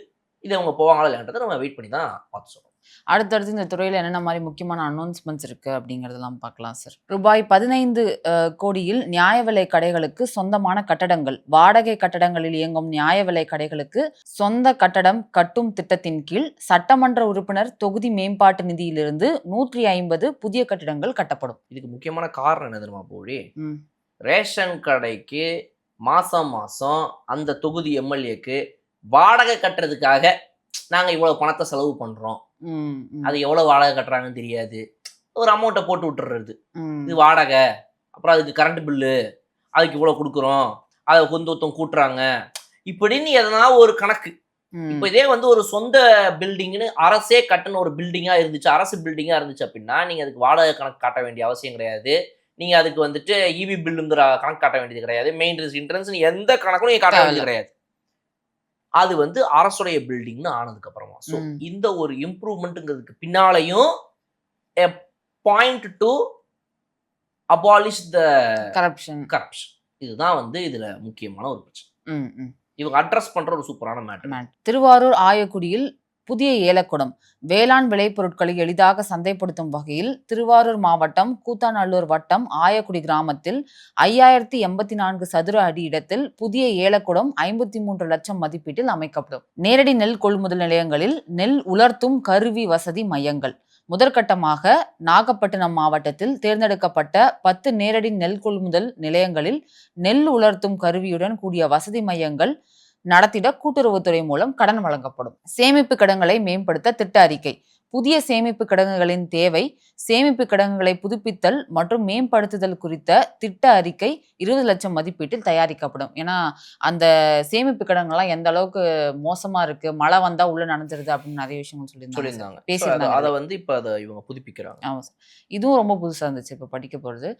இது அவங்க போவாங்களா இல்லையான்றதை நம்ம வெயிட் பண்ணி தான் பார்த்து சொல்லணும். அடுத்தடுத்து இந்த துறையில் என்னென்ன மாதிரி முக்கியமான அனௌன்ஸ்மெண்ட்ஸ் இருக்குது அப்படிங்கிறதெல்லாம் பார்க்கலாம் சார். ரூபாய் 15 கோடியில் நியாய விலை கடைகளுக்கு சொந்தமான கட்டடங்கள், வாடகை கட்டடங்களில் இயங்கும் நியாய விலை கடைகளுக்கு சொந்த கட்டடம் கட்டும் திட்டத்தின் கீழ் சட்டமன்ற உறுப்பினர் தொகுதி மேம்பாட்டு நிதியிலிருந்து 150 புதிய கட்டிடங்கள் கட்டப்படும். இதுக்கு முக்கியமான காரணம் என்ன தெரியுமா போடி? ரேஷன் கடைக்கு மாசம் அந்த தொகுதி எம்எல்ஏக்கு வாடகை கட்டுறதுக்காக நாங்க இவ்வளவு பணத்தை செலவு பண்றோம், அது எவ்வளவு வாடகை கட்டுறாங்கன்னு தெரியாது, ஒரு அமௌண்ட்டை போட்டு விட்டுறது, இது வாடகை, அப்புறம் அதுக்கு கரண்ட் பில்லு, அதுக்கு இவ்வளவு கொடுக்குறோம், அதை கொஞ்சம் கூட்டுறாங்க இப்படின்னு எதனா ஒரு கணக்கு. இப்போ இதே வந்து ஒரு சொந்த பில்டிங்னு அரசே கட்டின ஒரு பில்டிங்கா இருந்துச்சு, அரசு பில்டிங்கா இருந்துச்சு அப்படின்னா நீங்க அதுக்கு வாடகை கணக்கு காட்ட வேண்டிய அவசியம் கிடையாது. நீங்க அதுக்கு வந்துட்டு இவி பில்லுங்கிற கணக்கு காட்ட வேண்டியது கிடையாது, மெயின்டெனன்ஸ் இன்டெனன்ஸ் எந்த கணக்கும் நீங்க காட்ட வேண்டியது கிடையாது. அது வந்து அரசுடைய பில்டிங்னு ஆனதுக்கு அப்புறமா ஸோ இந்த ஒரு இம்ப்ரூவ்மெண்ட்ங்கிறதுக்கு பின்னாலையும் point to abolish the corruption. இதுதான் வந்து இதுல முக்கியமான ஒரு பிரச்சனை. இவங்க அட்ரஸ் பண்ற ஒரு சூப்பரான மேட்டர். திருவாரூர் ஆயக்குடியில் புதிய ஏலக்குடம், வேளாண் விளைபொருட்களை எளிதாக சந்தைப்படுத்தும் வகையில் திருவாரூர் மாவட்டம் கூத்தாநல்லூர் வட்டம் ஆயக்குடி கிராமத்தில் 5084 சதுர அடி இடத்தில் புதிய ஏலக்குடம் 53 லட்சம் மதிப்பீட்டில் அமைக்கப்படும். நேரடி நெல் கொள்முதல் நிலையங்களில் நெல் உலர்த்தும் கருவி வசதி மையங்கள். முதற்கட்டமாக நாகப்பட்டினம் மாவட்டத்தில் தேர்ந்தெடுக்கப்பட்ட 10 நேரடி நெல் கொள்முதல் நிலையங்களில் நெல் உலர்த்தும் கருவியுடன் கூடிய வசதி மையங்கள் நடத்திட கூட்டுறவுத்துறை மூலம் கடன் வழங்கப்படும். சேமிப்பு கிடங்குகளை மேம்படுத்த திட்ட அறிக்கை. புதிய சேமிப்பு கிடங்குகளின் தேவை, சேமிப்பு கிடங்குகளை புதுப்பித்தல் மற்றும் மேம்படுத்துதல் குறித்த திட்ட அறிக்கை 20 லட்சம் மதிப்பீட்டில் தயாரிக்கப்படும். ஏன்னா அந்த சேமிப்பு கிடங்குலாம் எந்த அளவுக்கு மோசமா இருக்கு, மழை வந்தா உள்ள நனைஞ்சிருது அப்படின்னு நிறைய விஷயங்கள் சொல்லியிருந்தாங்க. அதை வந்து இப்ப அதை இவங்க புதுப்பிக்கிறாங்க. ஆமா சார், இதுவும் ரொம்ப புதுசா இருந்துச்சு. இப்ப படிக்க போறது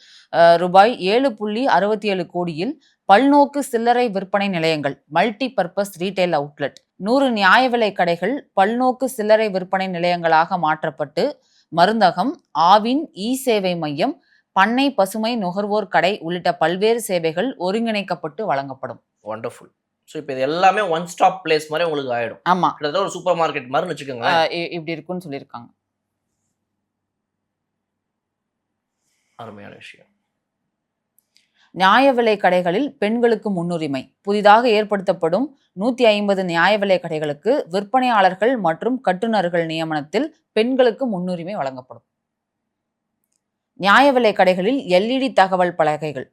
ரூபாய் 7.67 கோடியில் பல்நோக்கு சில்லறை விற்பனை நிலையங்கள், மல்டி பர்பஸ் ரீட்டைல் அவுட்லெட். 100 நியாய விலை கடைகள் பல்நோக்கு சில்லறை விற்பனை நிலையங்களாக மாற்றப்பட்டு மருந்தகம், ஆவின் இ சேவை மையம், பண்ணை பசுமை நுகர்வோர் கடை உள்ளிட்ட பல்வேறு சேவைகள் ஒருங்கிணைக்கப்பட்டு வழங்கப்படும். வண்டர்ஃபுல். ஸோ இப்போ இது எல்லாமே ஒன் ஸ்டாப் பிளேஸ் மாதிரி உங்களுக்கு ஆயிடும். ஆமா, கிட்டத்தட்ட ஒரு சூப்பர் மார்க்கெட் மாதிரி வச்சுக்கோங்க. இப்படி இருக்குன்னு சொல்லியிருக்காங்க. அருமையான விஷயம். நியாய விலை கடைகளில் பெண்களுக்கு முன்னுரிமை. புதிதாக ஏற்படுத்தப்படும் 150 நியாய விலை கடைகளுக்கு விற்பனையாளர்கள் மற்றும் கட்டுநர்கள் நியமனத்தில் பெண்களுக்கு முன்னுரிமை வழங்கப்படும். நியாய விலை கடைகளில் LED தகவல் பலகைகள்.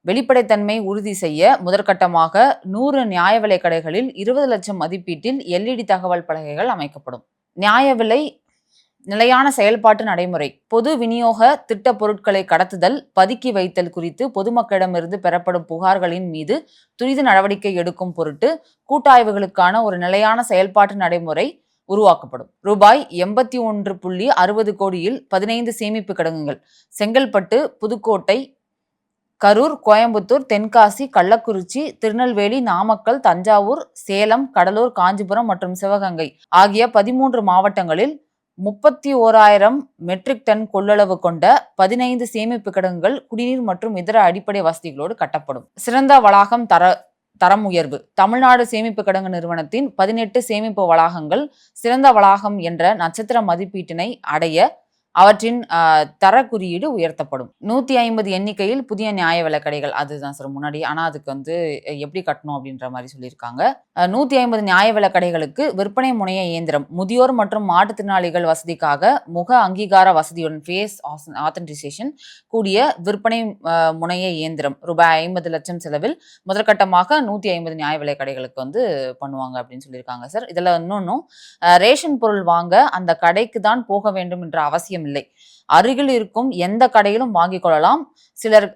வெளிப்படைத்தன்மை உறுதி செய்ய முதற்கட்டமாக 100 நியாய விலை கடைகளில் 20 லட்சம் மதிப்பீட்டில் LED தகவல் பலகைகள் அமைக்கப்படும். நியாய விலை நிலையான செயல்பாட்டு நடைமுறை. பொது விநியோக திட்ட பொருட்களை கடத்துதல், பதுக்கி வைத்தல் குறித்து பொதுமக்களிடமிருந்து பெறப்படும் புகார்களின் மீது துரித நடவடிக்கை எடுக்கும் பொருட்டு கூட்டாய்வுகளுக்கான ஒரு நிலையான செயல்பாட்டு நடைமுறை உருவாக்கப்படும். ரூபாய் 81.60 கோடியில் 15 சேமிப்பு கிடங்குகள். செங்கல்பட்டு, புதுக்கோட்டை, கரூர், கோயம்புத்தூர், தென்காசி, கள்ளக்குறிச்சி, திருநெல்வேலி, நாமக்கல், தஞ்சாவூர், சேலம், கடலூர், காஞ்சிபுரம் மற்றும் சிவகங்கை ஆகிய 13 மாவட்டங்களில் 31,000 மெட்ரிக் டன் கொள்ளளவு கொண்ட 15 சேமிப்பு கிடங்குகள் குடிநீர் மற்றும் இதர அடிப்படை வசதிகளோடு கட்டப்படும். சிறந்த வளாகம் தரம் உயர்வு. தமிழ்நாடு சேமிப்பு கிடங்கு நிறுவனத்தின் 18 சேமிப்பு வளாகங்கள் சிறந்த வளாகம் என்ற நட்சத்திர மதிப்பீட்டினை அடைய அவற்றின் தர குறியீடு உயர்த்தப்படும். 150 எண்ணிக்கையில் புதிய நியாய விலைக்கடைகள், அதுதான் சார் முன்னாடி. ஆனா அதுக்கு வந்து எப்படி கட்டணும் அப்படின்ற மாதிரி சொல்லியிருக்காங்க. 150 நியாய விலைக்கடைகளுக்கு விற்பனை முனைய இயந்திரம், முதியோர் மற்றும் மாற்றுத்திறனாளிகள் வசதிக்காக முக அங்கீகார வசதியுடன் ஃபேஸ் ஆத்தன்டிசேஷன் கூடிய விற்பனை முனைய இயந்திரம் ரூபாய் 50 லட்சம் செலவில் முதற்கட்டமாக 150 நியாய விலைக்கடைகளுக்கு வந்து பண்ணுவாங்க அப்படின்னு சொல்லியிருக்காங்க சார். இதுல இன்னொன்னும், ரேஷன் பொருள் வாங்க அந்த கடைக்கு தான் போக வேண்டும் என்ற அவசியம் இல்லை. அருகில் இருக்கும் எந்த கடையிலும் வாங்கிக் கொள்ளலாம். சிலர்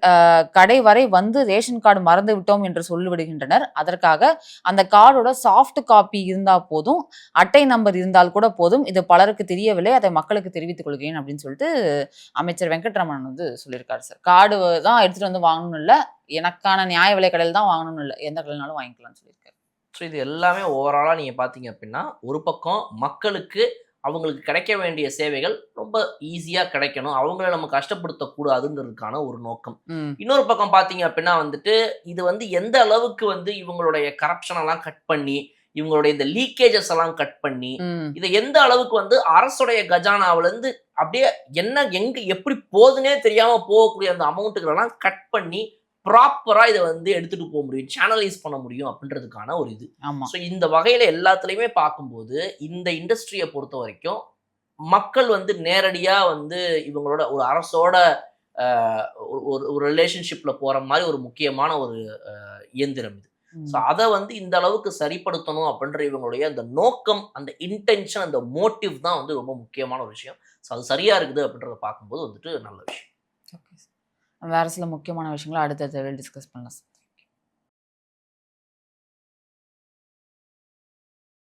கடை வரை வந்து ரேஷன் கார்டு மறந்து விட்டோம் என்று சொல்லிவிடுகின்றனர். அதற்காக அந்த கார்டோட சாஃப்ட் காப்பி இருந்தா போதும், அட்டை நம்பர் இருந்தால் கூட போதும். இது பலருக்கு தெரியவில்லை, அதை மக்களுக்கு தெரிவித்துக் கொள்கிறேன் அப்படின்னு சொல்லிட்டு அமைச்சர் வெங்கட்ரமணன் வந்து சொல்லியிருக்காரு சார். கார்டு தான் எடுத்துட்டு வந்து வாங்கணும்னு இல்லை, எனக்கான நியாய விலை கடையில் தான் வாங்கணும்னு இல்லை, எந்த கடையினாலும் வாங்கிக்கலாம்னு சொல்லியிருக்காரு. ஸோ இது எல்லாமே ஓவராலாக நீங்கள் பார்த்தீங்க அப்படின்னா, ஒரு பக்கம் மக்களுக்கு அவங்களுக்கு கிடைக்க வேண்டிய சேவைகள் ரொம்ப ஈஸியாக கிடைக்கணும், அவங்கள நம்ம கஷ்டப்படுத்தக்கூடாதுங்கிறதுக்கான ஒரு நோக்கம். இன்னொரு பக்கம் பார்த்தீங்க அப்படின்னா வந்துட்டு, இது வந்து எந்த அளவுக்கு வந்து இவங்களுடைய கரப்ஷன் எல்லாம் கட் பண்ணி, இவங்களுடைய இந்த லீக்கேஜஸ் எல்லாம் கட் பண்ணி, இதை எந்த அளவுக்கு வந்து அரசுடைய கஜானாவில இருந்து அப்படியே என்ன எங்க எப்படி போகுதுன்னே தெரியாம போகக்கூடிய அந்த அமௌண்ட்டுகளெல்லாம் கட் பண்ணி ப்ராப்பரா இதை வந்து எடுத்துட்டு போக முடியும், சேனலைஸ் பண்ண முடியும் அப்படின்றதுக்கான ஒரு இது. ஸோ இந்த வகையில எல்லாத்துலயுமே பார்க்கும்போது இந்த இண்டஸ்ட்ரியை பொறுத்த வரைக்கும் மக்கள் வந்து நேரடியா வந்து இவங்களோட ஒரு அரசோட ஒரு ரிலேஷன்ஷிப்ல போற மாதிரி ஒரு முக்கியமான ஒரு இயந்திரம் இது. ஸோ அதை வந்து இந்த அளவுக்கு சரிப்படுத்தணும் அப்படின்ற இவங்களுடைய அந்த நோக்கம், அந்த இன்டென்ஷன், அந்த மோட்டிவ் தான் வந்து ரொம்ப முக்கியமான ஒரு விஷயம். ஸோ அது சரியா இருக்குது அப்படின்றத பார்க்கும்போது வந்துட்டு நல்ல விஷயம். வேற சில முக்கியமான விஷயங்களை அடுத்தடுத்த டிஸ்கஸ் பண்ணலாம்.